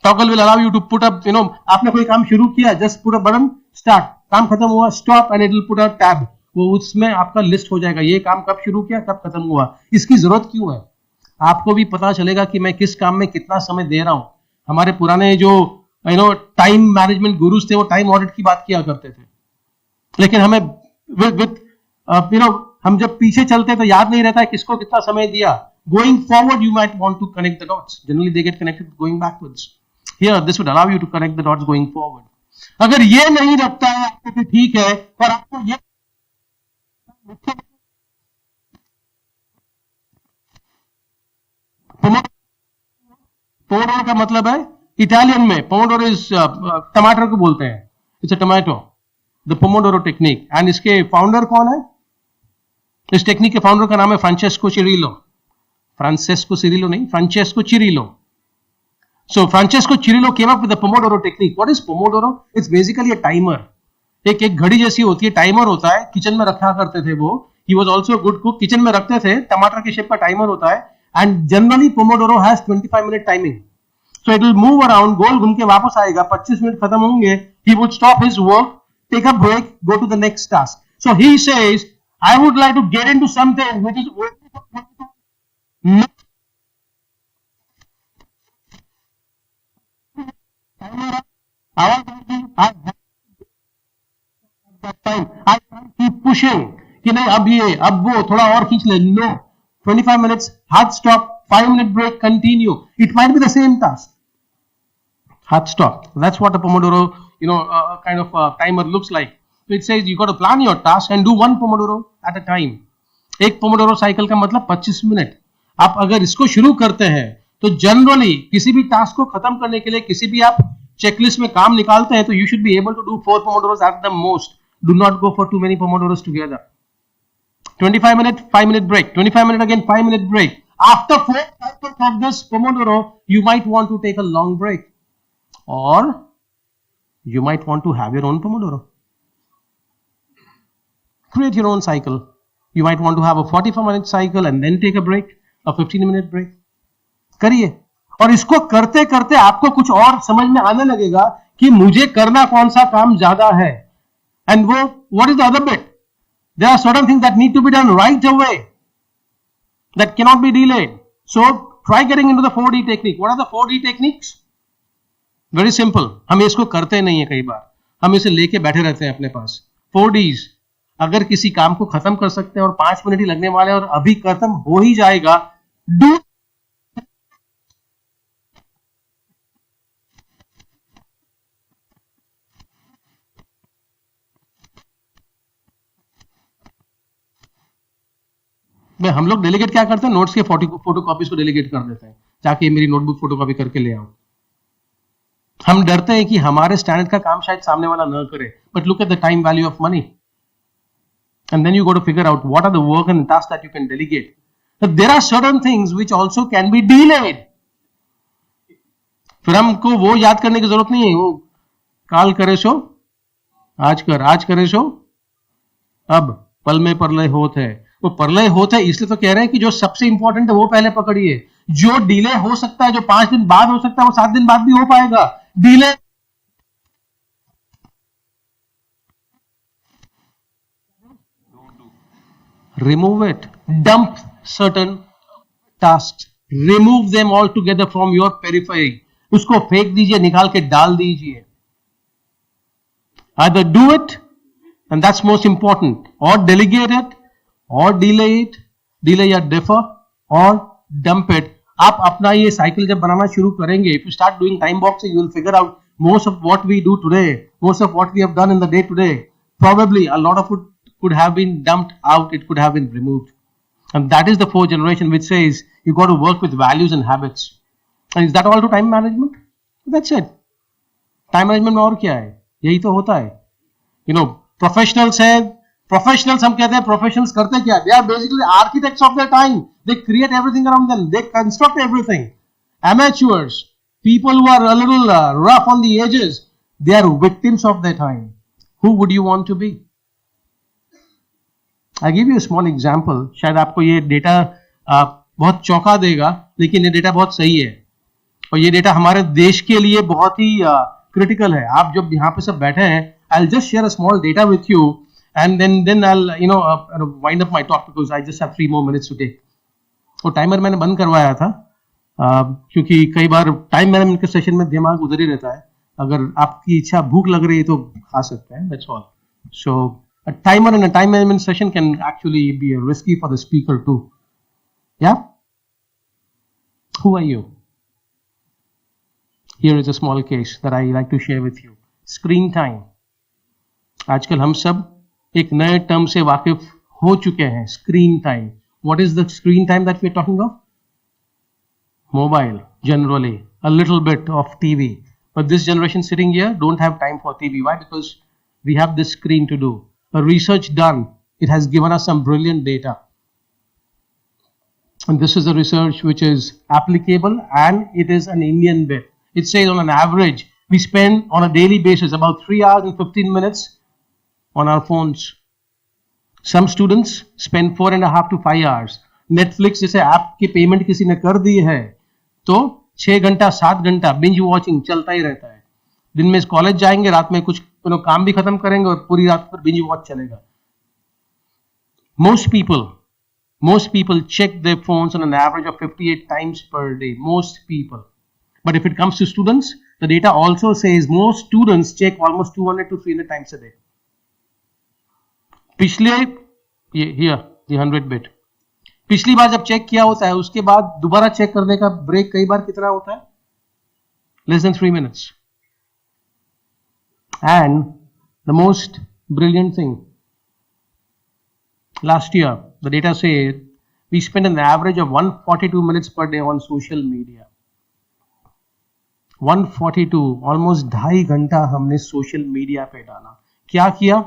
Toggl will allow you to put up, आपने कोई काम शुरू किया, just put a button, start, काम खत्म हुआ, stop, and it will put a tab. वो उसमें आपका लिस्ट हो जाएगा, ये काम कब शुरू किया, कब खत्म हुआ. इसकी जरूरत क्यों है? आपको भी पता चलेगा कि मैं किस काम में कितना समय दे रहा हूं. हमारे पुराने जो टाइम मैनेजमेंट गुरुज थे वो टाइम ऑडिट की बात किया करते थे, लेकिन हमें हम जब पीछे चलते तो याद नहीं रहता है किसको कितना समय दिया. Going forward you might want to connect the dots. Generally they get connected going backwards. Here this would allow you to connect the dots going forward. अगर ये नहीं रखता है आपको तो ठीक है, पर आपको ये पोमोडोरो का मतलब है इटालियन में, पोमोडोरो इज टमाटर को बोलते हैं, it's a tomato, the Pomodoro technique. And इसके फाउंडर कौन है? इस टेक्निक के फाउंडर का नाम है फ्रांचेस्को चिरिलो. फ्रांसेस्को सिरिलो नहीं, Francesco चिरिलो. So Francesco Cirillo came up with the Pomodoro technique. What is Pomodoro? It's basically a timer. एक घड़ी जैसी होती है, टाइमर होता है, किचन में रखा करते थे वो. He was also a good cook. Kitchen में रखते थे, टमाटर के शेप का टाइमर होता है. And generally Pomodoro has 25-minute timing. So it will move around, गोल घूम के वापस आएगा, 25 मिनट खत्म होंगे. He would stop his work, take a break, go to the next task. So he says, I would like to get into something which is I can't keep pushing कि नहीं अब ये अब वो थोड़ा और खींच ले. No, 25 minutes, hard stop, 5-minute break, continue. It might be the same task. Hard stop. That's what a Pomodoro, kind of timer looks like. So it says you got to plan your task and do one Pomodoro at a time. एक Pomodoro cycle का मतलब 25 minute. आप अगर इसको शुरू करते हैं तो जनरली किसी भी टास्क को खत्म करने के लिए किसी भी आप चेकलिस्ट में काम निकालते हैं तो you should be able to do 4 Pomodoros at the most. Do not go for too many Pomodoros together. 25 minute, 5-minute break. 25 minute again, 5-minute break. After 4 cycles of this Pomodoro, you might want to take a long break. Or you might want to have your own Pomodoro. Create your own cycle. You might want to have a 45-minute cycle and then take a break, a 15-minute break. करिए. और इसको करते करते आपको कुछ और समझ में आने लगेगा कि मुझे करना कौन सा काम ज्यादा है. And what is the other bit? There are certain things that need to be done right away that cannot be delayed. So try getting into the 4D technique. What are the 4D techniques? Very simple. हम इसको करते नहीं है, कई बार हम इसे लेके बैठे रहते हैं अपने पास. 4Ds. अगर किसी काम को खत्म कर सकते हैं और 5 मिनट ही लगने वाले और अभी खत्म हो ही जाएगा, do मैं हम लोग डेलीगेट क्या करते हैं, नोट्स के फोटो कॉपीज को डेलीगेट कर देते हैं, जाके मेरी नोटबुक फोटो कॉपी करके ले आओ। हम डरते हैं कि हमारे स्टैंडर्ड का काम शायद सामने वाला न करे, but look at the time value of money, and then you go to figure out what are the work and task that you can delegate. There are certain things which also can be delayed. फिर हमको वो याद करने की जरूरत नहीं है, वो काल करे सो आज कर, आज करे सो अब, पल में परलय होत है. वो परलय होत है इसलिए तो कह रहे हैं कि जो सबसे इंपॉर्टेंट है वो पहले पकड़िए. जो डिले हो सकता है, जो 5 दिन बाद हो सकता है, वो 7 दिन बाद भी हो पाएगा. Delay remove it, dump certain tasks, remove them all together from your periphery. उसको फेंक दीजिए, निकाल के डाल दीजिए. Either do it, and that's most important, or delegate it, or delay it, delay या defer, or dump it. आप अपना ये साइकिल जब बनाना शुरू करेंगे, if you start doing time boxing, you will figure out most of what we do today, most of what we have done in the day today, probably a lot of it could have been dumped out, it could have been removed. And that is the fourth generation which says you got to work with values and habits. And is that all to time management? That's it. Time management में और क्या है? यही तो होता है. You know, professionals है, professionals हम कहते हैं, professionals करते क्या? They are basically architects of their time. They create everything around them. They construct everything. Amateurs, people who are a little rough on the edges, they are victims of their time. Who would you want to be? I give you a small example. शायद आपको ये data बहुत चौंका देगा, लेकिन ये data बहुत सही है और ये डेटा हमारे देश के लिए बहुत ही क्रिटिकल है. आप जब यहाँ पे सब बैठे हैं, I'll just share a small data with you and then I'll wind up my talk because I just have 3 more minutes to take. वो टाइमर मैंने बंद करवाया था क्योंकि कई बार टाइम मैनेजमेंट के सेशन में दिमाग उधर ही रहता है. अगर आपकी इच्छा भूख लग रही है तो खा सकते हैं. That's all. So a timer in a time management session can actually be risky for the speaker too. Yeah? Who are you? Here is a small case that I like to share with you. Screen time. आजकल हम सब एक नए term से वाकिफ हो चुके हैं. Screen time. What is the screen time that we are talking of? Mobile, generally. A little bit of TV. But this generation sitting here don't have time for TV. Why? Because we have this screen to do. A research done, it has given us some brilliant data. And this is a research which is applicable and it is an Indian bit. It says on an average, we spend on a daily basis about 3 hours and 15 minutes on our phones. Some students spend 4.5 to 5 hours. Netflix जैसे app की payment किसी ने कर दी है तो 6 घंटा 7 घंटा binge watching चलता ही रहता है. दिन में कॉलेज जाएंगे, रात में कुछ काम भी खत्म करेंगे और पूरी रात पर बिंज वॉच चलेगा. Most people check their phones on an average of 58 times per day. Most people. But if it comes to students, the data also says most students check almost 200 to 300 times a day. पिछले ये 100 bit. पिछली बार जब check किया होता है उसके बाद दोबारा चेक करने का ब्रेक कई बार कितना होता है? Less than 3 minutes. And the most brilliant thing, last year the data said we spent an average of 142 minutes per day on social media. 142, almost 2.5 घंटा हमने सोशल मीडिया पे डाला. क्या किया?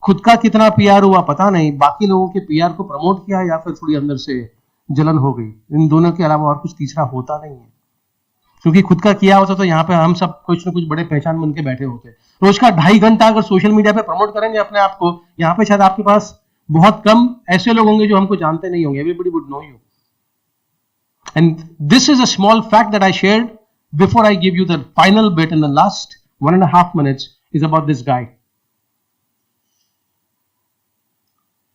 खुद का कितना पीआर हुआ पता नहीं, बाकी लोगों के पीआर को प्रमोट किया या फिर थोड़ी अंदर से जलन हो गई. इन दोनों के अलावा और कुछ तीसरा होता नहीं है. क्योंकि खुद का किया होता तो यहाँ पे हम सब कुछ न कुछ बड़े पहचान बन के बैठे होते. रोज का 2.5 घंटा अगर सोशल मीडिया पे प्रमोट करेंगे अपने आप को, यहाँ पे शायद आपके पास बहुत कम ऐसे लोग होंगे जो हमको जानते नहीं होंगे. Everybody would know you. And this is a small fact that I shared before I give you the final bit in the last 1.5 minutes is about this guy.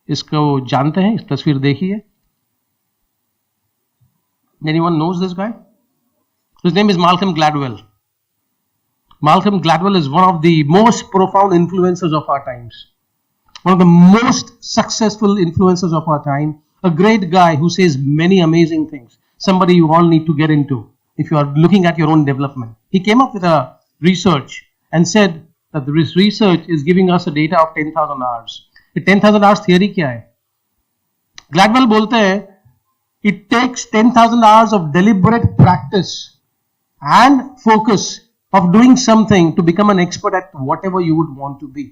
इसको जानते हैं? इस तस्वीर देखिए. Anyone knows this guy? His name is Malcolm Gladwell. Malcolm Gladwell is one of the most profound influencers of our times. One of the most successful influencers of our time. A great guy who says many amazing things. Somebody you all need to get into if you are looking at your own development. He came up with a research and said that this research is giving us a data of 10,000 hours. The 10,000 hours theory क्या है? Gladwell बोलते हैं it takes 10,000 hours of deliberate practice and focus of doing something to become an expert at whatever you would want to be.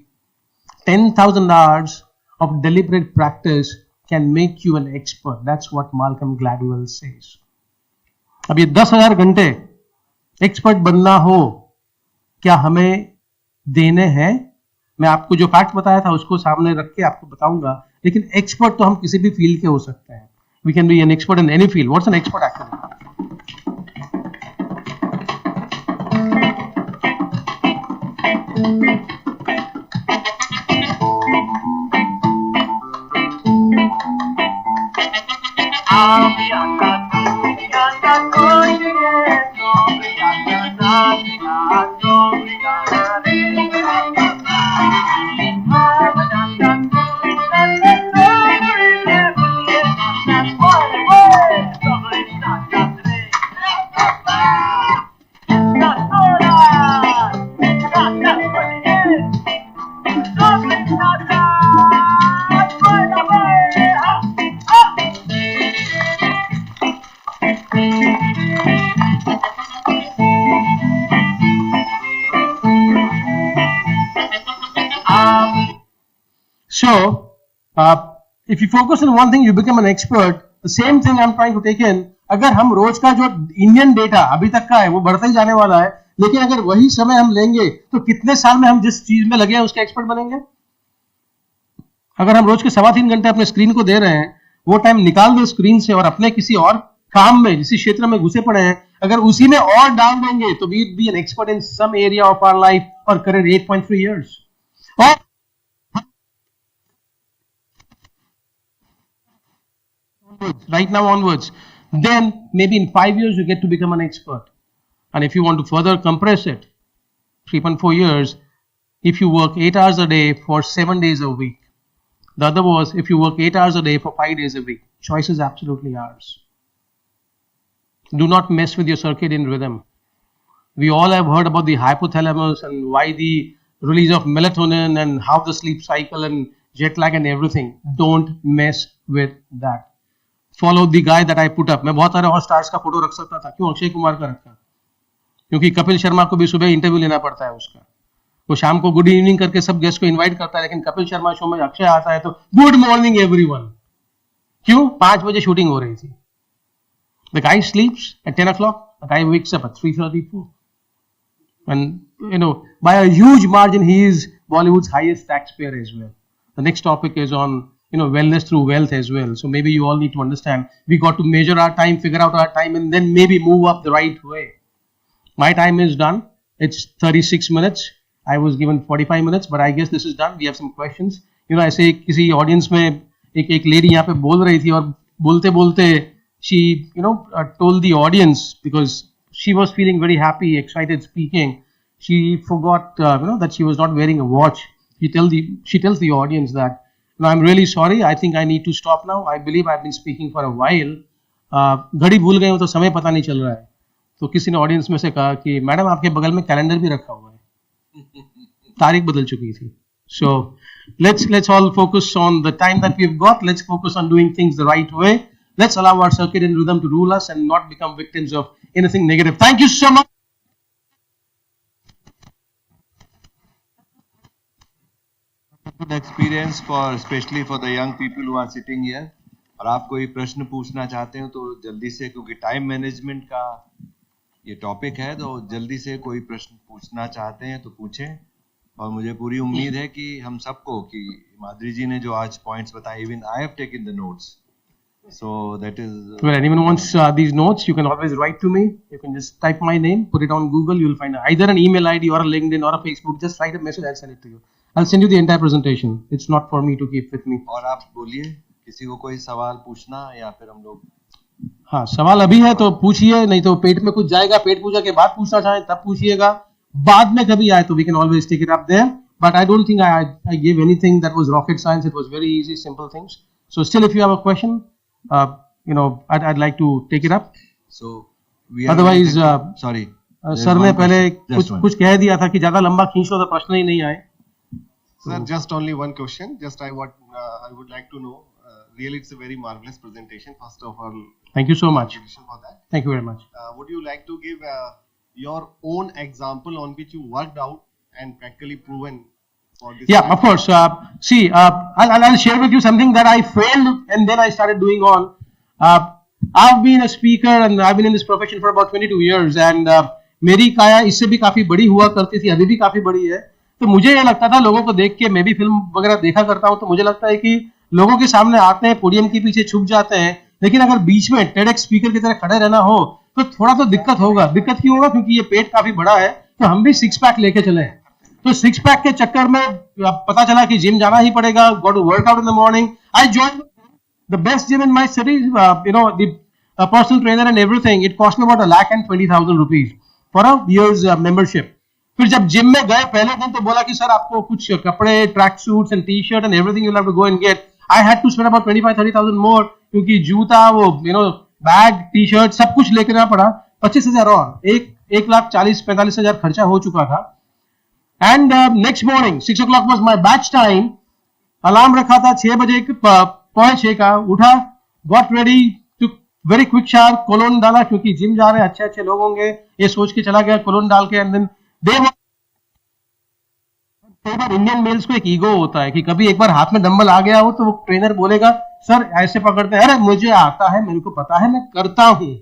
10,000 hours of deliberate practice can make you an expert. That's what Malcolm Gladwell says. अब ये 10,000 घंटे expert बनना हो, क्या हमें देने हैं? मैं आपको जो फैक्ट बताया था उसको सामने रख के आपको बताऊंगा, लेकिन एक्सपर्ट तो हम किसी भी फील्ड के हो सकते हैं. We can be an expert in any field. What's an expert actually? So, if you focus on one thing, you become an expert. The same thing I'm trying to take in. अगर हम रोज का जो Indian data अभी तक का है वो बढ़ता ही जाने वाला है, लेकिन अगर वही समय हम लेंगे तो कितने साल में हम जिस चीज में लगे हैं उसके एक्सपर्ट बनेंगे? अगर हम रोज के 3.25 घंटे अपने स्क्रीन को दे रहे हैं, वो टाइम निकाल दो स्क्रीन से और अपने किसी और काम में, जिस क्षेत्र में घुसे पड़े हैं, अगर उसी में और डाल देंगे तो we be an expert in some area of our life और करियर 8.3 years. और right now onwards, then maybe in 5 years you get to become an expert. And if you want to further compress it, 3.4 years, if you work 8 hours a day for 7 days a week. The other was if you work 8 hours a day for 5 days a week. Choice is absolutely ours. Do not mess with your circadian rhythm. We all have heard about the hypothalamus and why the release of melatonin and how the sleep cycle and jet lag and everything. Don't mess with that. Follow the guy that I put up. मैं बहुत सारे और stars का photo रख सकता था, क्यों अक्षय कुमार का रखा? क्योंकि कपिल शर्मा को भी सुबह इंटरव्यू लेना पड़ता है उसका. वो शाम को गुड इवनिंग करके सब गेस्ट को इनवाइट करता है, लेकिन कपिल शर्मा शो में अक्षय आता है तो गुड मॉर्निंग एवरीवन. क्यों? 5 बजे शूटिंग हो रही थी. The guy sleeps at 10 o'clock. The guy wakes up at 3:34. And by a huge margin, he is Bollywood's highest taxpayer as well. The next topic is on wellness through wealth as well. So maybe you all need to understand, we got to measure our time, figure out our time, and then maybe move up the right way. My time is done. It's 36 minutes. I was given 45 minutes, but I guess this is done. We have some questions. ऐसे किसी audience में एक lady यहाँ पे बोल रही थी और बोलते बोलते she told the audience, because she was feeling very happy, excited speaking, she forgot that she was not wearing a watch. She tells the audience that, no, I'm really sorry, I think I need to stop now. I believe I've been speaking for a while. घड़ी भूल गए हो तो समय पता नहीं चल रहा है. तो किसी ने ऑडियंस में से कहा कि मैडम आपके बगल में कैलेंडर भी रखा हुआ है, तारीख बदल चुकी थी. So let's all focus on the time that we've got. Let's focus on doing things the right way. Let's allow our circadian rhythm to rule us and not become victims of anything negative. Thank you so much. Good experience especially for the young people who are sitting here. और आप कोई प्रश्न पूछना चाहते हो तो जल्दी से, क्योंकि टाइम मैनेजमेंट का ये टॉपिक है, तो जल्दी से कोई प्रश्न पूछना चाहते हैं तो पूछें. और मुझे पूरी उम्मीद है कि हम सबको, कि माधुरी जी ने जो आज पॉइंट्स बताए, even I have taken the notes. So that is. Well, anyone wants these notes, you can always write to me. You can just type my name, put it on Google. You'll find either an email ID or a LinkedIn or a Facebook. Just write a message. I'll send it to you. I'll send you the entire presentation. It's not for me to keep with me. और आप बोलिए, किसी को कोई सवाल पूछना या फिर हम लोग. हाँ, सवाल अभी है तो पूछिए, नहीं तो पेट में कुछ जाएगा. पेट पूजा के बाद पूछना चाहें तब पूछिएगा. बाद में कभी आए तो we can always take it up there. But I don't think I gave anything that was rocket science. It was very easy, simple things. So still, if you have a question, I'd like to take it up. So we are. Otherwise, sorry. Sir ने पहले कुछ कह दिया था कि ज्यादा लंबा खींच लो तो प्रश्न ही नहीं आए. Sir, just only one question. Just I would like to know Really, it's a very marvelous presentation. First of all, Thank you so much. congratulations for that. Thank you very much. Would you like to give your own example on which you worked out and practically proven for this? Yeah, of course. I'll share with you something that I failed and then I started doing on. I've been a speaker and I've been in this profession for about 22 years and मेरी काया इससे भी काफी बड़ी हुआ करती थी, अभी भी काफी बड़ी है. तो मुझे ये लगता था लोगों को देख के, मैं भी फिल्म वगैरह देखा करता हूँ, तो मुझे लगता है कि लोगों के सामने आते हैं, पोडियम के पीछे छुप जाते हैं, लेकिन अगर बीच में टेडेक्स स्पीकर की तरह खड़े रहना हो तो थोड़ा तो दिक्कत होगा. दिक्कत क्यों होगा? क्योंकि ये पेट काफी बड़ा है, तो हम भी 6 पैक लेके चले. तो 6 पैक के चक्कर में पता चला कि जिम जाना ही पड़ेगा. Got to work out in the morning. I join the best gym in my city, the personal trainer and everything. It cost me about 1,20,000 rupees for a year's membership. फिर जब जिम में गए पहले दिन तो बोला कि सर आपको कुछ कपड़े, track suits and t shirt and everything you have to go and get. I had to spend about 25-30,000 more, क्योंकि जूता, वो बैग, टी शर्ट सब कुछ लेकर आना पड़ा. 25,000 और 1,40,000-45,000 खर्चा हो चुका था. And next morning 6 o'clock was my batch time. Alarm रखा था 6 बजे, 5:45 का उठा, got ready, very quick shower, cologne डाला क्योंकि जिम जा रहे हैं, अच्छे अच्छे लोग होंगे ये सोच के चला गया, कोलोन डाल के. एंड देन कई बार इंडियन मेल्स को एक ईगो होता है कि कभी एक बार हाथ में डंबल आ गया हो तो वो ट्रेनर बोलेगा सर ऐसे पकड़ते हैं, अरे मुझे आता है, मेरे को पता है, मैं करता हूं.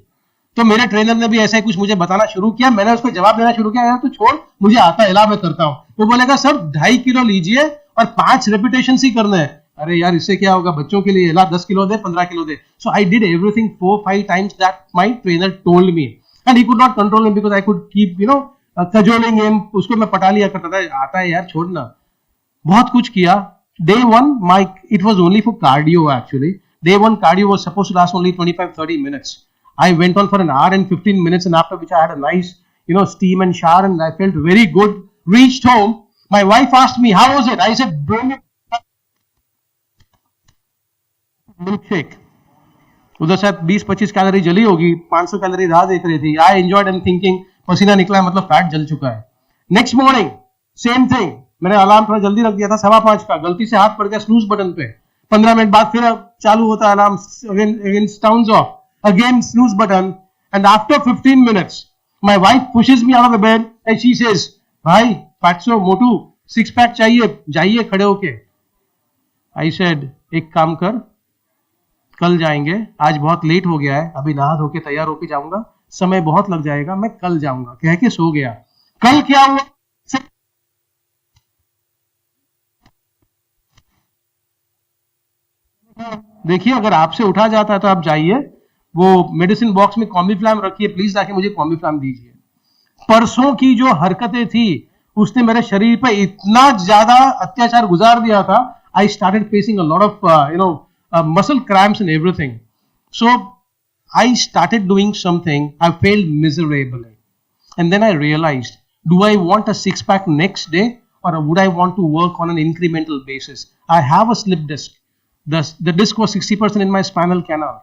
तो मेरे ट्रेनर ने भी ऐसा ही कुछ मुझे बताना शुरू किया. मैंने उसको जवाब देना शुरू किया, यार तू छोड़, मुझे आता है, ला मैं करता हूं. वो बोलेगा सर 2.5 किलो लीजिए और 5 रेपिटेशन ही करना है. अरे यार इससे क्या होगा, बच्चों के लिए ला 10 kilo they, 15 kilo they. So I did everything 4-5 times that my trainer told me, and he could not control him because I could keep cajoling him. उसको मैं पटा लिया करता था, आता है यार छोड़ना. बहुत कुछ किया. Day 1 it was only for cardio actually. Day 1 cardio was supposed to last only 25-30 minutes. I went on for an hour and 15 minutes, and after which I had a nice steam and shower and I felt very good. Reached home, my wife asked me how was it. I said brilliant. Milkshake. उधर शायद 20-25 calorie जली होगी, 500 calorie राह देख रही थी. I enjoyed and thinking पसीना निकला है, मतलब फैट जल चुका है. Next morning same thing. मैंने अलार्म थोड़ा जल्दी रख दिया था 5:15 का, गलती से हाथ पड़ गया स्नूज बटन पे. 15 मिनट बाद फिर चालू होता है alarm, again sounds of, again snooze button, and after 15 minutes my wife pushes me out of the bed and she says, भाई fatso मोटू 6 पैक चाहिए, जाइए खड़े होके. I said एक काम कर, कल जाएंगे, आज बहुत लेट हो गया है, अभी नहा धो के तैयार होके जाऊंगा, समय बहुत लग जाएगा, मैं कल जाऊंगा. कह के सो गया. कल क्या हुआ? देखिए अगर आपसे उठा जाता है तो आप जाइए, वो मेडिसिन बॉक्स में कॉम्बीफ्लैम रखिए, प्लीज जाके मुझे कॉम्बीफ्लैम दीजिए. परसों की जो हरकतें थी उसने मेरे शरीर पे इतना ज्यादा अत्याचार गुजार दिया था. I started facing a lot of muscle cramps and everything. So I started doing something. I failed miserably, and then I realized, do I want a 6 pack next day or would I want to work on an incremental basis? I have a slip disc. The disc was 60% in my spinal canal.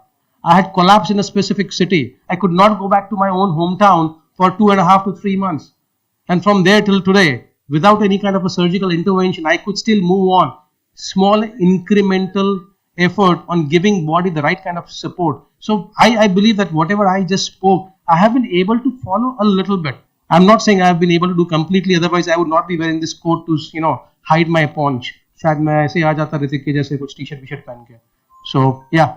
I had collapsed in a specific city. I could not go back to my own hometown for 2.5 to 3 months, and from there till today, without any kind of a surgical intervention, I could still move on. Small incremental effort on giving body the right kind of support. So I believe that whatever I just spoke, I have been able to follow a little bit. I'm not saying I have been able to do completely, otherwise I would not be wearing this coat to hide my paunch. शायद मैं ऐसे आ जाता ऋतिक के जैसे कुछ T-shirt पहन के. So yeah,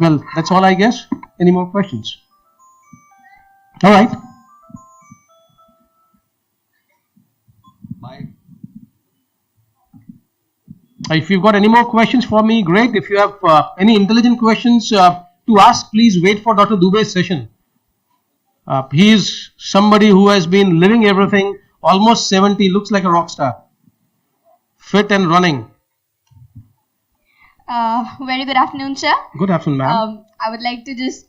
well that's all I guess. Any more questions? All right. Bye. If you've got any more questions for me, great. If you have any intelligent questions to ask, please wait for Dr. Dubey's session. He is somebody who has been living everything, almost 70, looks like a rock star, fit and running. Very good afternoon, sir. Good afternoon, ma'am. I would like to just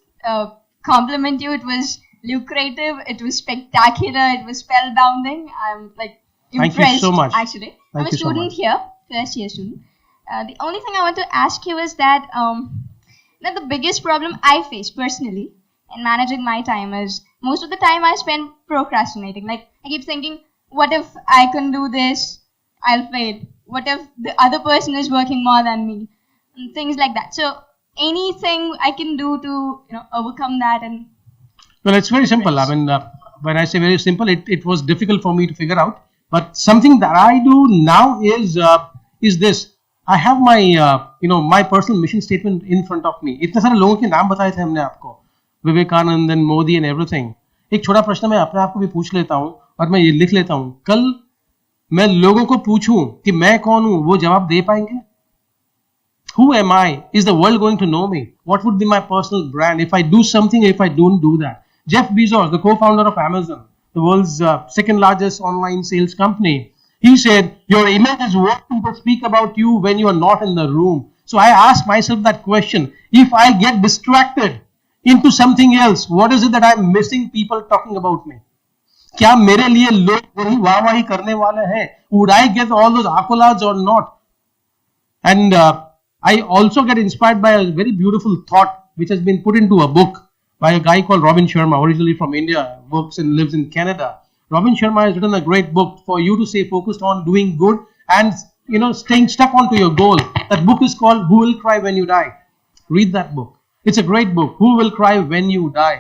compliment you. It was lucrative. It was spectacular. It was spellbounding. I'm like impressed. Thank you so much. Actually, Thank I'm a you so student much. here, first year student. The only thing I want to ask you is that the biggest problem I face personally in managing my time is most of the time I spend procrastinating. Like I keep thinking, what if I can do this? I'll fail. What if the other person is working more than me? and things like that. So anything I can do to overcome that and Well, it's very simple. I mean, when I say very simple, it was difficult for me to figure out. But something that I do now is this. I have my my personal mission statement in front of me. इतने सारे लोगों के नाम बताए थे हमने आपको, Vivekananda and Modi and everything. एक छोटा प्रश्न मैं अपने आप को भी पूछ लेता हूँ और मैं ये लिख लेता हूँ. कल मैं लोगों को पूछूं कि मैं कौन हूँ, वो जवाब दे पाएंगे? Who am I? Is the world going to know me? What would be my personal brand if I do something, if I don't do that? Jeff Bezos, the co-founder of Amazon, the world's second largest online sales company, he said, your image is what people speak about you when you are not in the room. So I asked myself that question. If I get distracted into something else, what is it that I'm missing people talking about me? क्या मेरे लिए लोग वही वाहवाही करने वाले हैं? Would I get all those accolades or not? And I also get inspired by a very beautiful thought which has been put into a book by a guy called Robin Sharma, originally from India, works and lives in Canada. Robin Sharma has written a great book for you to stay focused on doing good and staying stuck onto your goal. That book is called Who Will Cry When You Die. Read that book. It's a great book. Who Will Cry When You Die.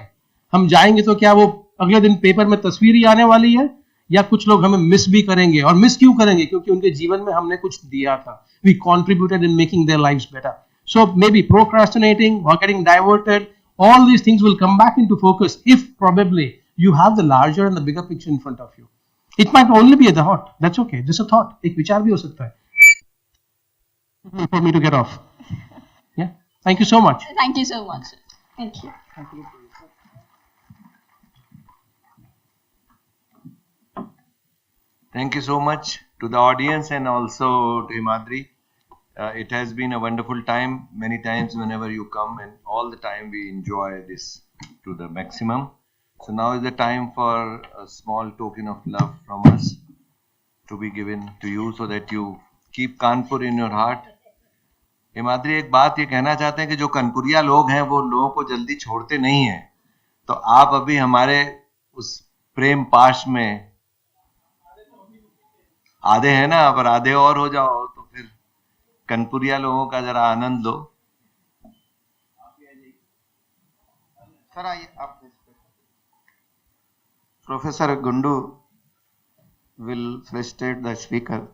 हम जाएंगे तो क्या वो अगले दिन paper में तस्वीर ही आने वाली है, या कुछ लोग हमें मिस भी करेंगे? और मिस क्यों करेंगे? क्योंकि उनके जीवन में हमने कुछ दिया था. We contributed in making their lives better. So maybe procrastinating or getting diverted, all these things will come back into focus if probably you have the larger and the bigger picture in front of you. It might only be a thought. That's okay. Just a thought. एक विचार भी हो सकता है. For me to get off. Yeah. Thank you so much. thank you so much. Thank you. Thank you so much to the audience and also to Himadri. It has been a wonderful time. Many times whenever you come, and all the time we enjoy this to the maximum. So now is the time for a small token of love from us to be given to you so that you keep Kanpur in your heart. Himadri, एक बात ये कहना चाहते हैं कि जो कनपुरिया लोग हैं वो लोगों को जल्दी छोड़ते नहीं हैं. तो आप अभी हमारे उस प्रेम पाश में आधे हैं ना, पर आधे और हो जाओ तो फिर कनपुरिया लोगों का जरा आनंद लो. सर आइए आप. Professor Gundu will facilitate the speaker.